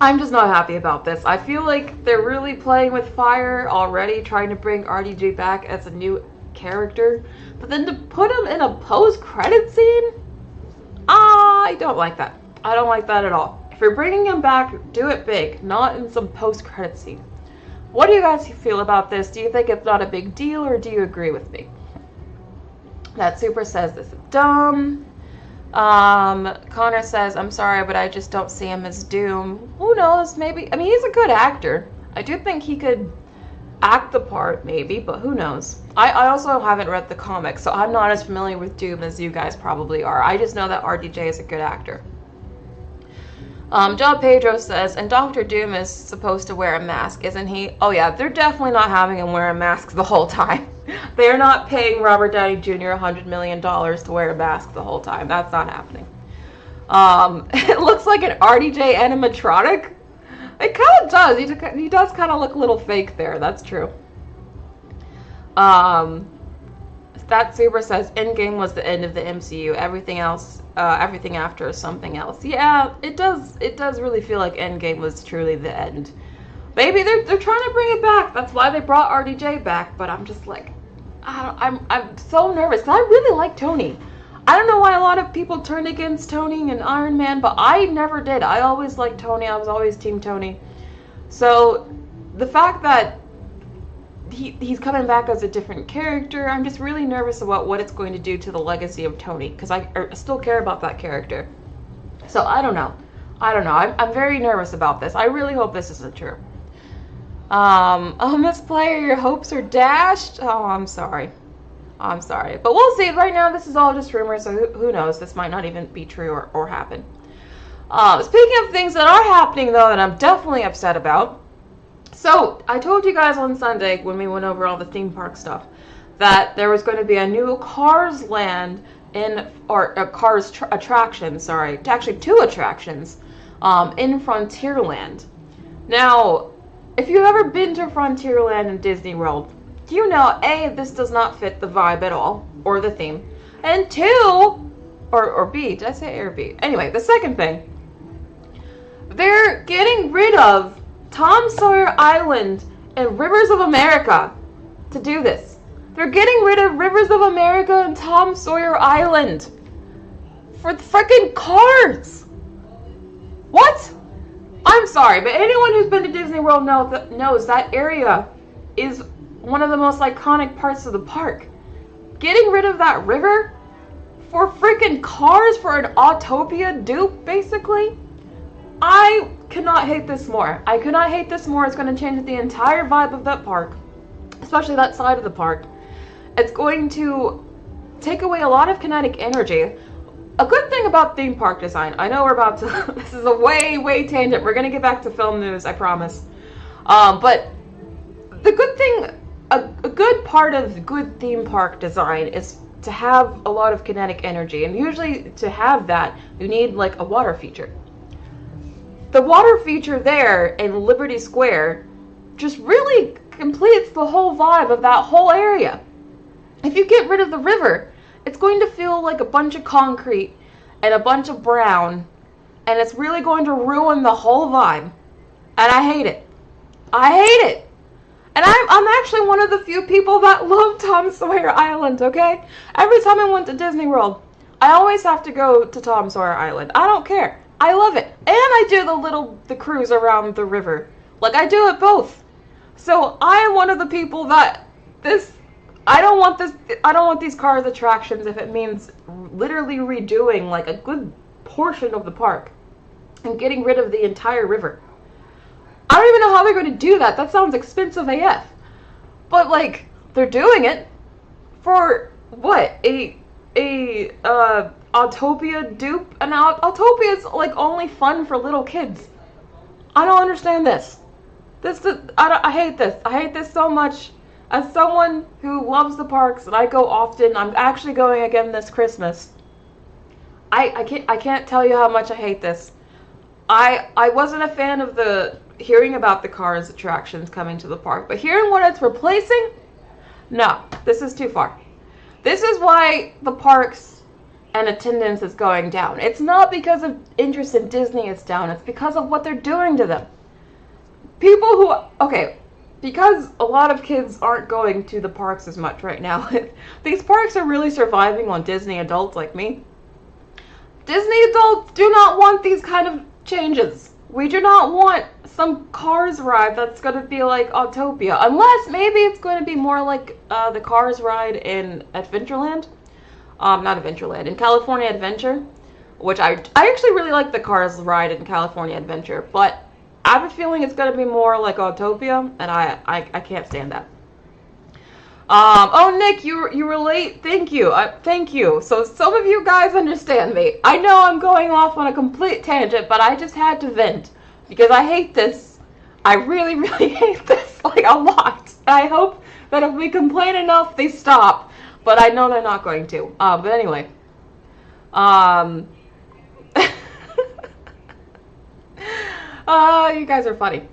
just not happy about this. I feel like they're really playing with fire already, trying to bring RDJ back as a new character. But then to put him in a post-credit scene? I don't like that. I don't like that at all. If you're bringing him back, do it big, not in some post-credit scene. What do you guys feel about this? Do you think it's not a big deal, or do you agree with me? That Super says this is dumb. Connor says, I'm sorry, but I just don't see him as Doom. Who knows? Maybe. I mean, he's a good actor. I do think he could act the part, maybe, but who knows? I also haven't read the comics, so I'm not as familiar with Doom as you guys probably are. I just know that RDJ is a good actor. John Pedro says, and Doctor Doom is supposed to wear a mask, isn't he? Oh yeah, they're definitely not having him wear a mask the whole time. They're not paying Robert Downey Jr. $100 million to wear a mask the whole time. That's not happening. It looks like an RDJ animatronic. It kind of does. He does kind of look a little fake there. That's true. That Super says Endgame was the end of the MCU. Everything else, everything after is something else. Yeah, it does. It does really feel like Endgame was truly the end. Maybe they're trying to bring it back. That's why they brought RDJ back. But I'm just like, I'm so nervous because I really like Tony. I don't know why a lot of people turned against Tony and Iron Man, but I never did. I always liked Tony. I was always Team Tony. So the fact that he's coming back as a different character, I'm just really nervous about what it's going to do to the legacy of Tony, because I still care about that character. So I don't know. I'm very nervous about this. I really hope this isn't true. Oh, Miss Player, your hopes are dashed. Oh, I'm sorry. But we'll see. Right now, this is all just rumors, so who knows? This might not even be true or happen. Speaking of things that are happening, though, that I'm definitely upset about. So, I told you guys on Sunday, when we went over all the theme park stuff, that there was going to be a new Cars land Cars attraction, sorry. Actually, 2 attractions in Frontierland. Now, if you've ever been to Frontierland in Disney World, you know, A, this does not fit the vibe at all, or the theme. And 2, or B, did I say A or B? Anyway, the second thing, they're getting rid of Tom Sawyer Island and Rivers of America to do this. They're getting rid of Rivers of America and Tom Sawyer Island for freaking Cars. What? I'm sorry, but anyone who's been to Disney World knows that area is one of the most iconic parts of the park. Getting rid of that river for freaking Cars, for an Autopia dupe, basically? I cannot hate this more. I could not hate this more. It's going to change the entire vibe of that park, especially that side of the park. It's going to take away a lot of kinetic energy. A good thing about theme park design, I know we're about to, this is a way tangent. We're going to get back to film news, I promise. But the good thing, a good part of good theme park design is to have a lot of kinetic energy. And usually to have that, you need like a water feature. The water feature there in Liberty Square just really completes the whole vibe of that whole area. If you get rid of the river, it's going to feel like a bunch of concrete and a bunch of brown, and it's really going to ruin the whole vibe. And I hate it. And I'm actually one of the few people that love Tom Sawyer Island, okay? Every time I went to Disney World, I always have to go to Tom Sawyer Island. I don't care. I love it. And I do the cruise around the river. Like, I do it both. So I am one of the people that I don't want these Cars attractions if it means literally redoing like a good portion of the park and getting rid of the entire river. I don't even know how they're going to do that. That sounds expensive AF. But like, they're doing it for what? A Autopia dupe, and Autopia is like only fun for little kids. I don't understand this. I hate this. I hate this so much. As someone who loves the parks, and I go often, I'm actually going again this Christmas. I can't tell you how much I hate this. I wasn't a fan of the hearing about the Cars attractions coming to the park, but hearing what it's replacing, no, this is too far. This is why the parks and attendance is going down. It's not because of interest in Disney it's down, it's because of what they're doing to them. People who, okay, because a lot of kids aren't going to the parks as much right now, these parks are really surviving on Disney adults like me. Disney adults do not want these kind of changes. We do not want some Cars ride that's going to be like Autopia, unless maybe it's going to be more like the Cars ride in Adventureland. Not Adventureland, in California Adventure, which I actually really like the Cars ride in California Adventure, but I have a feeling it's going to be more like Autopia, and I can't stand that. Oh, Nick, you were late. Thank you. Thank you. So some of you guys understand me. I know I'm going off on a complete tangent, but I just had to vent because I hate this. I really, really hate this, like, a lot. I hope that if we complain enough, they stop, but I know they're not going to. But anyway. You guys are funny.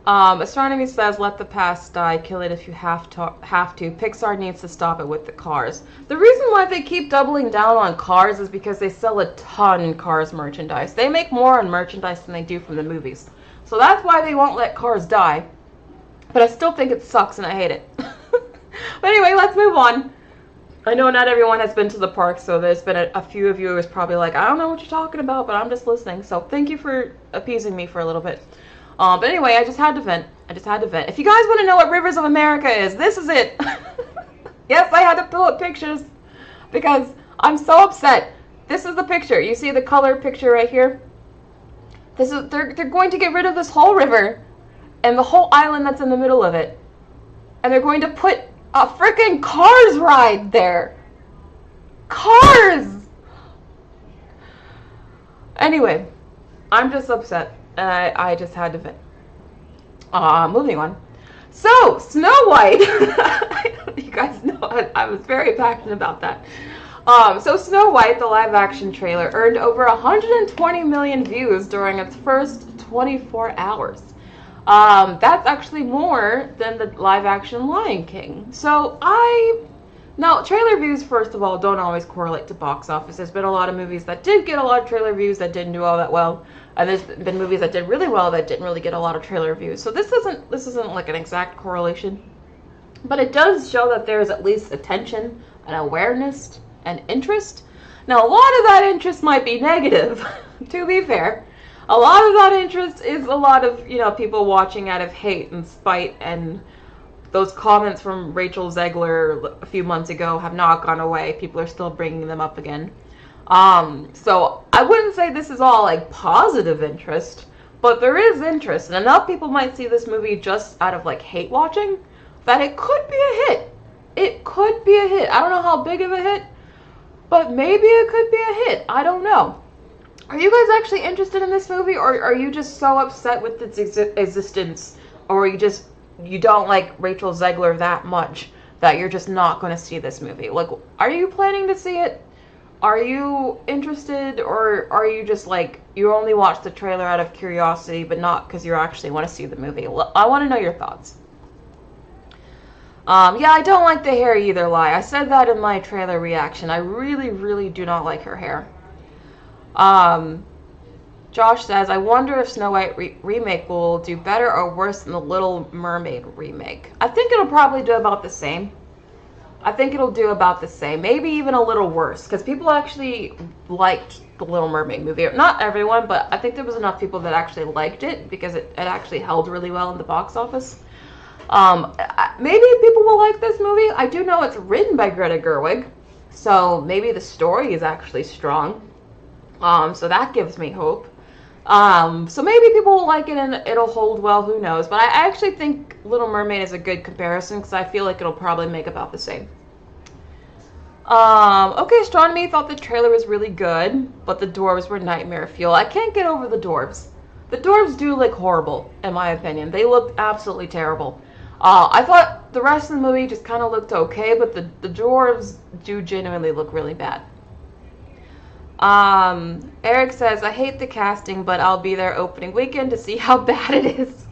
Astronomy says, let the past die, kill it if you have to. Pixar needs to stop it with the Cars. The reason why they keep doubling down on Cars is because they sell a ton Cars merchandise. They make more on merchandise than they do from the movies. So that's why they won't let Cars die. But I still think it sucks and I hate it. But anyway, let's move on. I know not everyone has been to the park, so there's been a few of you who's probably like, I don't know what you're talking about, but I'm just listening. So thank you for appeasing me for a little bit. But anyway, I just had to vent. If you guys want to know what Rivers of America is, this is it. Yes, I had to pull up pictures because I'm so upset. This is the picture. You see the color picture right here? They're going to get rid of this whole river and the whole island that's in the middle of it. And they're going to put a freaking Cars ride there. Cars! Anyway, I'm just upset. And I just had to vent. Moving on. So, Snow White. You guys know I was very passionate about that. So Snow White, the live action trailer, earned over 120 million views during its first 24 hours. That's actually more than the live action Lion King. So now, trailer views, first of all, don't always correlate to box office. There's been a lot of movies that did get a lot of trailer views that didn't do all that well. And there's been movies that did really well that didn't really get a lot of trailer views. So this isn't like an exact correlation. But it does show that there's at least attention and awareness and interest. Now, a lot of that interest might be negative, to be fair. A lot of that interest is a lot of, people watching out of hate and spite, and those comments from Rachel Zegler a few months ago have not gone away. People are still bringing them up again. So I wouldn't say this is all like positive interest, but there is interest, and enough people might see this movie just out of like hate watching that it could be a hit. It could be a hit. I don't know how big of a hit, but maybe it could be a hit. I don't know. Are you guys actually interested in this movie, or are you just so upset with its existence, or you don't like Rachel Zegler that much that you're just not going to see this movie? Like, are you planning to see it? Are you interested, or are you just like, you only watch the trailer out of curiosity, but not because you actually want to see the movie? I want to know your thoughts. Yeah, I don't like the hair either, Lie. I said that in my trailer reaction. I really, really do not like her hair. Josh says, I wonder if Snow White remake will do better or worse than the Little Mermaid remake. I think it'll probably do about the same. Maybe even a little worse, because people actually liked the Little Mermaid movie. Not everyone, but I think there was enough people that actually liked it because it actually held really well in the box office. Maybe people will like this movie. I do know it's written by Greta Gerwig, so maybe the story is actually strong. So that gives me hope. So maybe people will like it and it'll hold well, who knows. But I actually think Little Mermaid is a good comparison because I feel like it'll probably make about the same. Okay, Astronomy thought the trailer was really good, but the dwarves were nightmare fuel. I can't get over the dwarves. The dwarves do look horrible, in my opinion. They look absolutely terrible. I thought the rest of the movie just kind of looked okay, but the dwarves do genuinely look really bad. Eric says, I hate the casting, but I'll be there opening weekend to see how bad it is.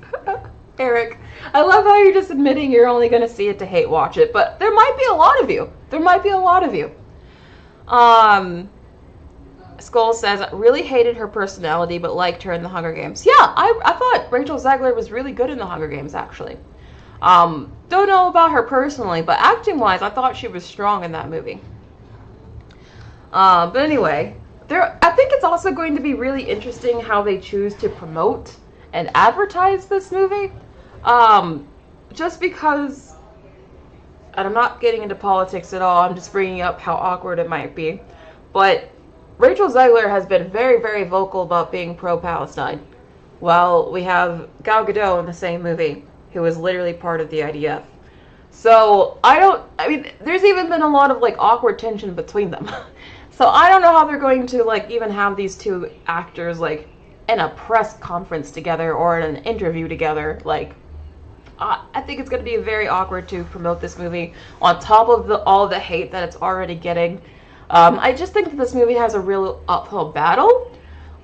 Eric, I love how you're just admitting you're only going to see it to hate watch it, but there might be a lot of you. There might be a lot of you. Skull says, I really hated her personality, but liked her in the Hunger Games. Yeah, I thought Rachel Zegler was really good in the Hunger Games, actually. Don't know about her personally, but acting-wise, I thought she was strong in that movie. But anyway, I think it's also going to be really interesting how they choose to promote and advertise this movie. Just because, and I'm not getting into politics at all, I'm just bringing up how awkward it might be, but Rachel Zegler has been very, very vocal about being pro-Palestine. Well, we have Gal Gadot in the same movie, who is literally part of the IDF. So, I mean, there's even been a lot of, like, awkward tension between them. So I don't know how they're going to, like, even have these two actors, like, in a press conference together or in an interview together. Like, I think it's going to be very awkward to promote this movie on top of all the hate that it's already getting. I just think that this movie has a real uphill battle.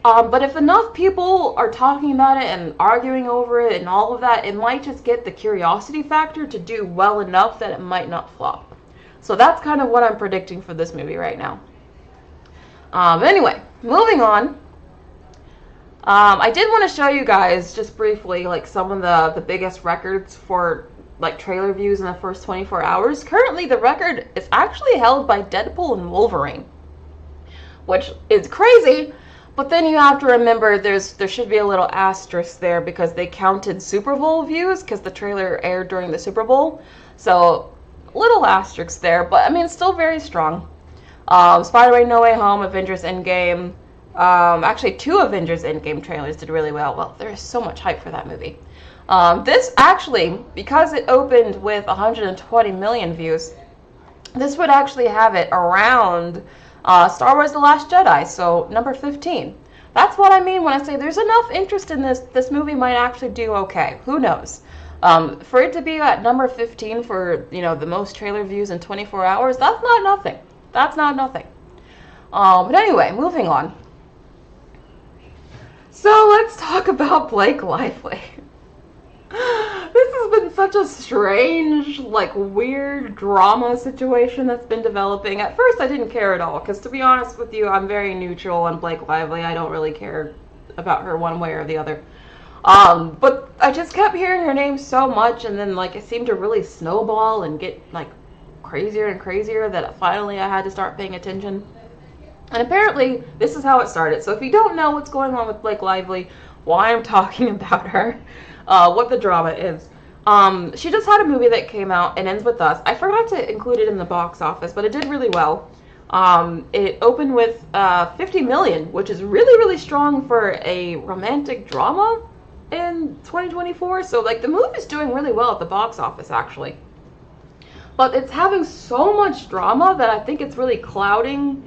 But if enough people are talking about it and arguing over it and all of that, it might just get the curiosity factor to do well enough that it might not flop. So that's kind of what I'm predicting for this movie right now. Anyway, moving on. I did want to show you guys, just briefly, like, some of the biggest records for, like, trailer views in the first 24 hours. Currently, the record is actually held by Deadpool and Wolverine, which is crazy, but then you have to remember there should be a little asterisk there because they counted Super Bowl views because the trailer aired during the Super Bowl. So, little asterisk there, but, I mean, still very strong. Spider-Man No Way Home, Avengers Endgame. Actually, 2 Avengers Endgame trailers did really well. Well, there is so much hype for that movie. This actually, because it opened with 120 million views, this would actually have it around Star Wars The Last Jedi, so number 15. That's what I mean when I say there's enough interest in this movie might actually do okay. Who knows? For it to be at number 15 for, you know, the most trailer views in 24 hours, that's not nothing. That's not nothing. But anyway, moving on. So let's talk about Blake Lively. This has been such a strange, like, weird drama situation that's been developing. At first, I didn't care at all, because to be honest with you, I'm very neutral on Blake Lively. I don't really care about her one way or the other. But I just kept hearing her name so much, and then, like, it seemed to really snowball and get, like, crazier and crazier that finally I had to start paying attention. And apparently, this is how it started. So if you don't know what's going on with Blake Lively, why I'm talking about her, what the drama is. She just had a movie that came out, It Ends With Us. I forgot to include it in the box office, but it did really well. It opened with 50 million, which is really, really strong for a romantic drama in 2024. So, like, the movie's doing really well at the box office, actually. But it's having so much drama that I think it's really clouding,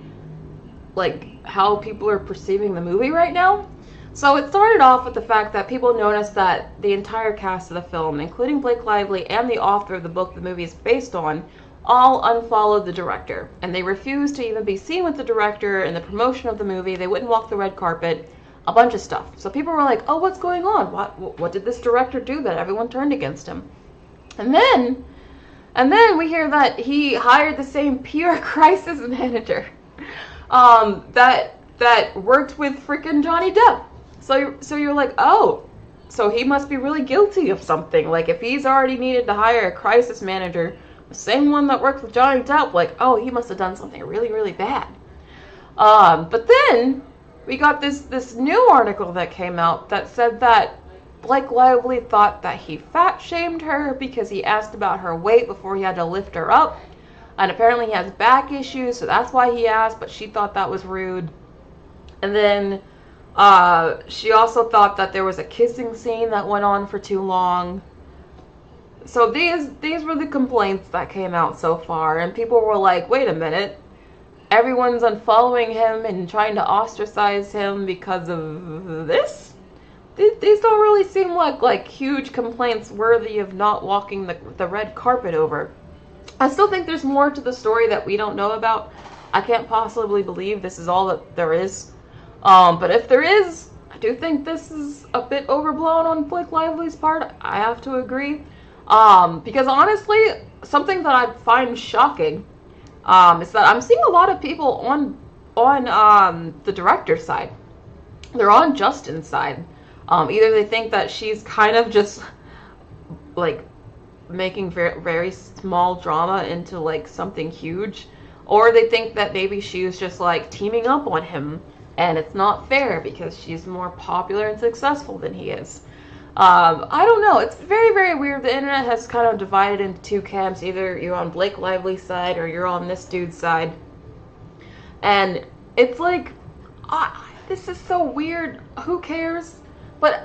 like, how people are perceiving the movie right now. So it started off with the fact that people noticed that the entire cast of the film, including Blake Lively and the author of the book the movie is based on, all unfollowed the director. And they refused to even be seen with the director in the promotion of the movie. They wouldn't walk the red carpet, a bunch of stuff. So people were like, oh, what's going on? What did this director do that everyone turned against him? And then we hear that he hired the same PR crisis manager that worked with freaking Johnny Depp. So you're like, oh, so he must be really guilty of something. Like, if he's already needed to hire a crisis manager, the same one that worked with Johnny Depp, like, oh, he must have done something really, really bad. But then we got this new article that came out that said that Blake Lively thought that he fat-shamed her because he asked about her weight before he had to lift her up. And apparently he has back issues, so that's why he asked, but she thought that was rude. And then she also thought that there was a kissing scene that went on for too long. So these were the complaints that came out so far, and people were like, wait a minute, everyone's unfollowing him and trying to ostracize him because of this? These don't really seem like huge complaints worthy of not walking the red carpet over. I still think there's more to the story that we don't know about. I can't possibly believe this is all that there is. But if there is, I do think this is a bit overblown on Blake Lively's part. I have to agree. Because honestly, something that I find shocking is that I'm seeing a lot of people on the director's side. They're on Justin's side. Either they think that she's kind of just like making very, very small drama into like something huge, or they think that maybe she was just like teaming up on him and it's not fair because she's more popular and successful than he is. I don't know. It's very, very weird. The internet has kind of divided into two camps. Either you're on Blake Lively's side or you're on this dude's side. And it's like, this is so weird. Who cares? But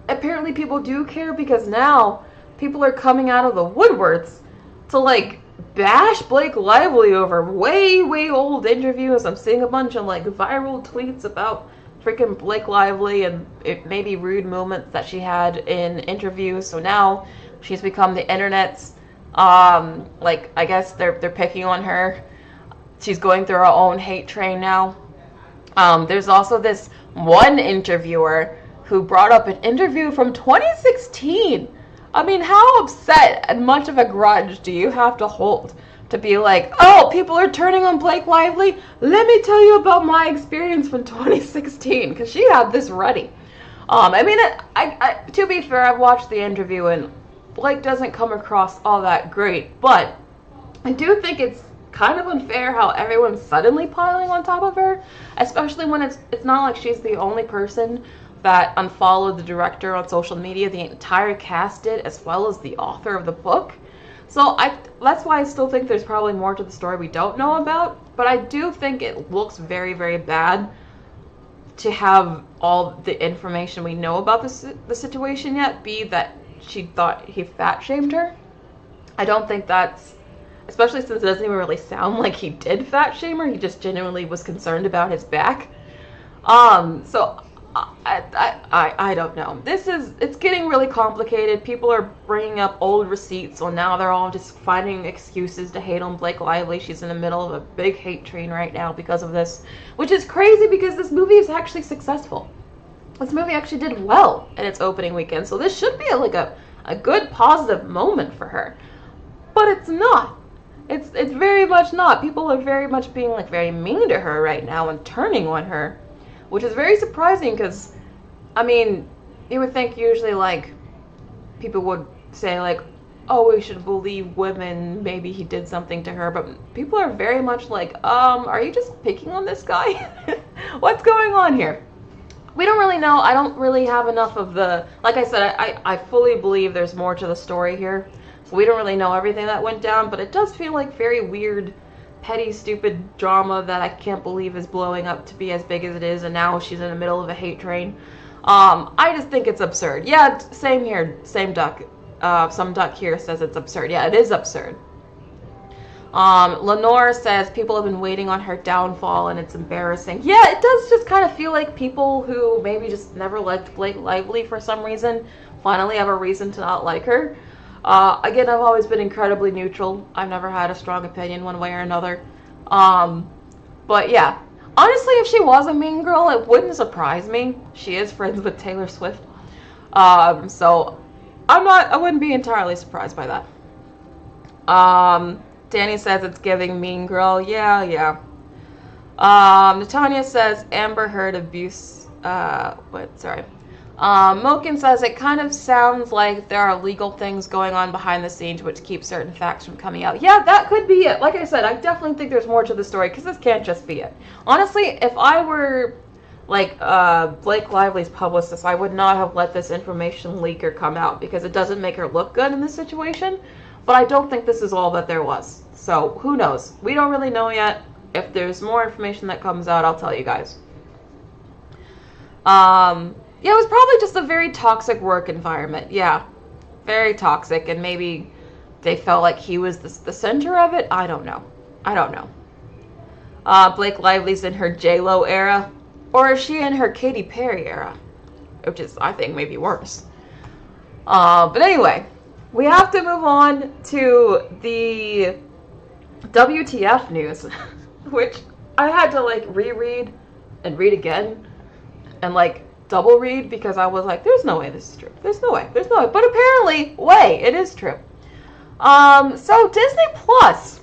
apparently people do care, because now people are coming out of the woodworks to like bash Blake Lively over way, way old interviews. I'm seeing a bunch of like viral tweets about freaking Blake Lively and maybe rude moments that she had in interviews. So now she's become the internet's like, I guess they're picking on her. She's going through her own hate train now. There's also this one interviewer who brought up an interview from 2016. I mean, how upset and much of a grudge do you have to hold to be like, oh, people are turning on Blake Lively? Let me tell you about my experience from 2016, because she had this ready. I mean, to be fair, I've watched the interview and Blake doesn't come across all that great, but I do think it's kind of unfair how everyone's suddenly piling on top of her, especially when it's not like she's the only person that unfollowed the director on social media. The entire cast did, as well as the author of the book. So that's why I still think there's probably more to the story we don't know about, but I do think it looks very, very bad to have all the information we know about the situation yet be that she thought he fat shamed her. I don't think that's, especially since it doesn't even really sound like he did fat shame her. He just genuinely was concerned about his back. So I don't know. It's getting really complicated. People are bringing up old receipts, so now they're all just finding excuses to hate on Blake Lively. She's in the middle of a big hate train right now because of this, which is crazy because this movie is actually successful. This movie actually did well in its opening weekend, so this should be a good positive moment for her. But it's not. It's very much not. People are very much being like very mean to her right now and turning on her, which is very surprising because, I mean, you would think usually, like, people would say, like, oh, we should believe women, maybe he did something to her, but people are very much like, are you just picking on this guy? What's going on here? We don't really know. I don't really have enough of like I said, I fully believe there's more to the story here, so we don't really know everything that went down, but it does feel like very weird, petty, stupid drama that I can't believe is blowing up to be as big as it is, and now she's in the middle of a hate train. I just think it's absurd. Yeah, same here, same duck. Some duck here says it's absurd. Yeah, it is absurd. Lenore says people have been waiting on her downfall and it's embarrassing. Yeah, it does just kind of feel like people who maybe just never liked Blake Lively for some reason finally have a reason to not like her. Again, I've always been incredibly neutral. I've never had a strong opinion one way or another. But yeah, honestly, if she was a mean girl, it wouldn't surprise me. She is friends with Taylor Swift. So I wouldn't be entirely surprised by that. Danny says it's giving mean girl. Yeah. Natanya says Amber Heard abuse. Mokin says it kind of sounds like there are legal things going on behind the scenes which keep certain facts from coming out. Yeah, that could be it. Like I said, I definitely think there's more to the story because this can't just be it. Honestly, if I were like Blake Lively's publicist, I would not have let this information leak or come out because it doesn't make her look good in this situation. But I don't think this is all that there was. So who knows? We don't really know yet. If there's more information that comes out, I'll tell you guys. Yeah, it was probably just a very toxic work environment. Yeah, Very toxic, and maybe they felt like he was the center of it. I don't know. Blake Lively's in her J-Lo era, or is she in her Katy Perry era? Which is, I think, maybe worse. But anyway, we have to move on to the WTF news, which I had to like reread and read again and like double read because I was like, there's no way this is true. There's no way. But apparently, it is true. So Disney Plus,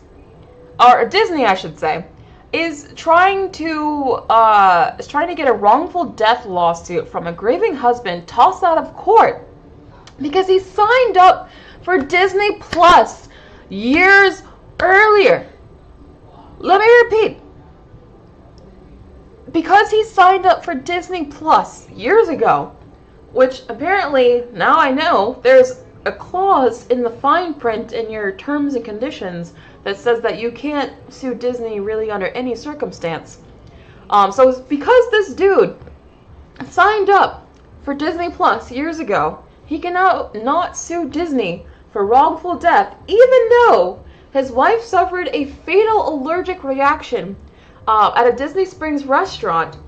or Disney, I should say, is trying to get a wrongful death lawsuit from a grieving husband tossed out of court because he signed up for Disney Plus years earlier. Let me repeat. Because he signed up for Disney Plus years ago, which apparently, now I know, there's a clause in the fine print in your terms and conditions that says that you can't sue Disney really under any circumstance. So because this dude signed up for Disney Plus years ago, he can now not sue Disney for wrongful death, even though his wife suffered a fatal allergic reaction at a Disney Springs restaurant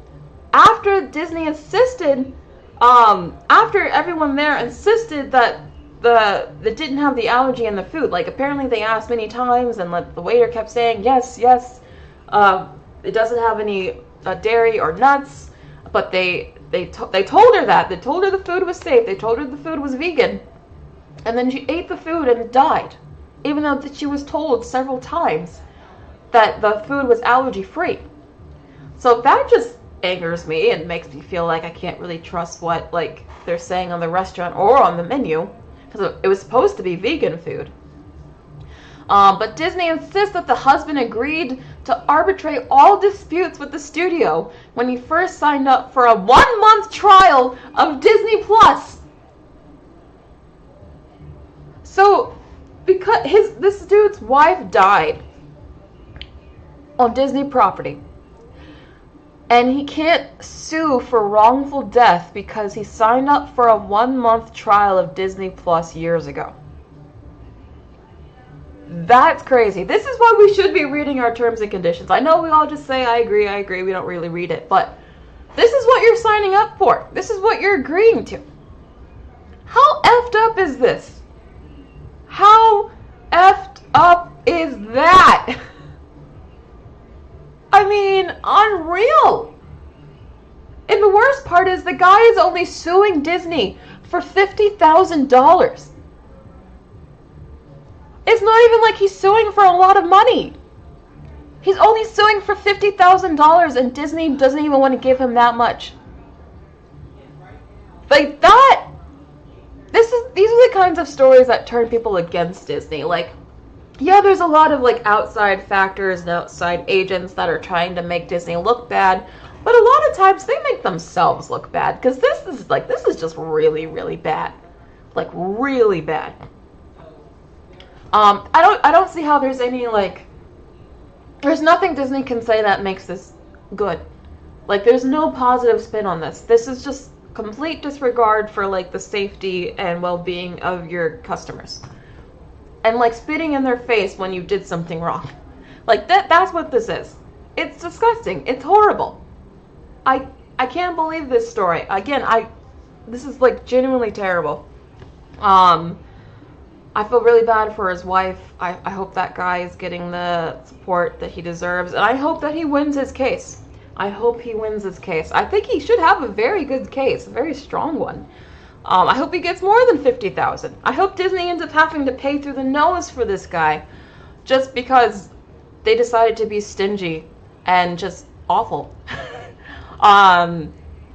after Disney insisted, after everyone there insisted that they didn't have the allergy in the food. Like, apparently they asked many times, and the waiter kept saying, yes, it doesn't have any dairy or nuts, but they told her that. They told her the food was safe. They told her the food was vegan. And then she ate the food and died, even though she was told several times that the food was allergy-free. So that just angers me and makes me feel like I can't really trust what they're saying on the restaurant or on the menu, because it was supposed to be vegan food. But Disney insists that the husband agreed to arbitrate all disputes with the studio when he first signed up for a 1-month trial of Disney Plus. So, because this dude's wife died on Disney property, and he can't sue for wrongful death because he signed up for a 1-month trial of Disney Plus years ago. That's crazy. This is why we should be reading our terms and conditions. I know we all just say, I agree, we don't really read it, but this is what you're signing up for. This is what you're agreeing to. How effed up is this? How effed up is that? I mean, unreal. And the worst part is the guy is only suing Disney for $50,000. It's not even like he's suing for a lot of money. He's only suing for $50,000 and Disney doesn't even want to give him that much. Like that, these are the kinds of stories that turn people against Disney. Like, yeah, there's a lot of outside factors and outside agents that are trying to make Disney look bad, but a lot of times they make themselves look bad, because this is just really, really bad. Like, really bad. I don't see how there's any there's nothing Disney can say that makes this good. There's no positive spin on this. This is just complete disregard for the safety and well-being of your customers. And spitting in their face when you did something wrong. That's what this is. It's disgusting. It's horrible. I can't believe this story. Again, this is genuinely terrible. I feel really bad for his wife. I hope that guy is getting the support that he deserves, and I hope that he wins his case. I think he should have a very good case, a very strong one. I hope he gets more than $50,000. I hope Disney ends up having to pay through the nose for this guy just because they decided to be stingy and just awful.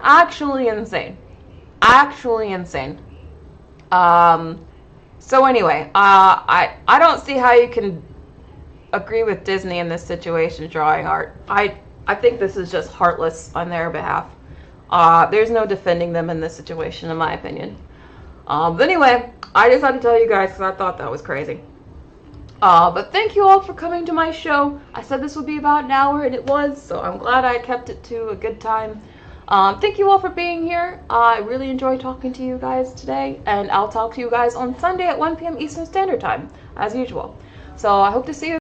Actually insane. So anyway, I don't see how you can agree with Disney in this situation, drawing art. I think this is just heartless on their behalf. There's no defending them in this situation, in my opinion. But anyway, I just had to tell you guys because I thought that was crazy. But thank you all for coming to my show. I said this would be about an hour, and it was, so I'm glad I kept it to a good time. Thank you all for being here. I really enjoyed talking to you guys today, and I'll talk to you guys on Sunday at 1 p.m. Eastern Standard Time, as usual. So I hope to see you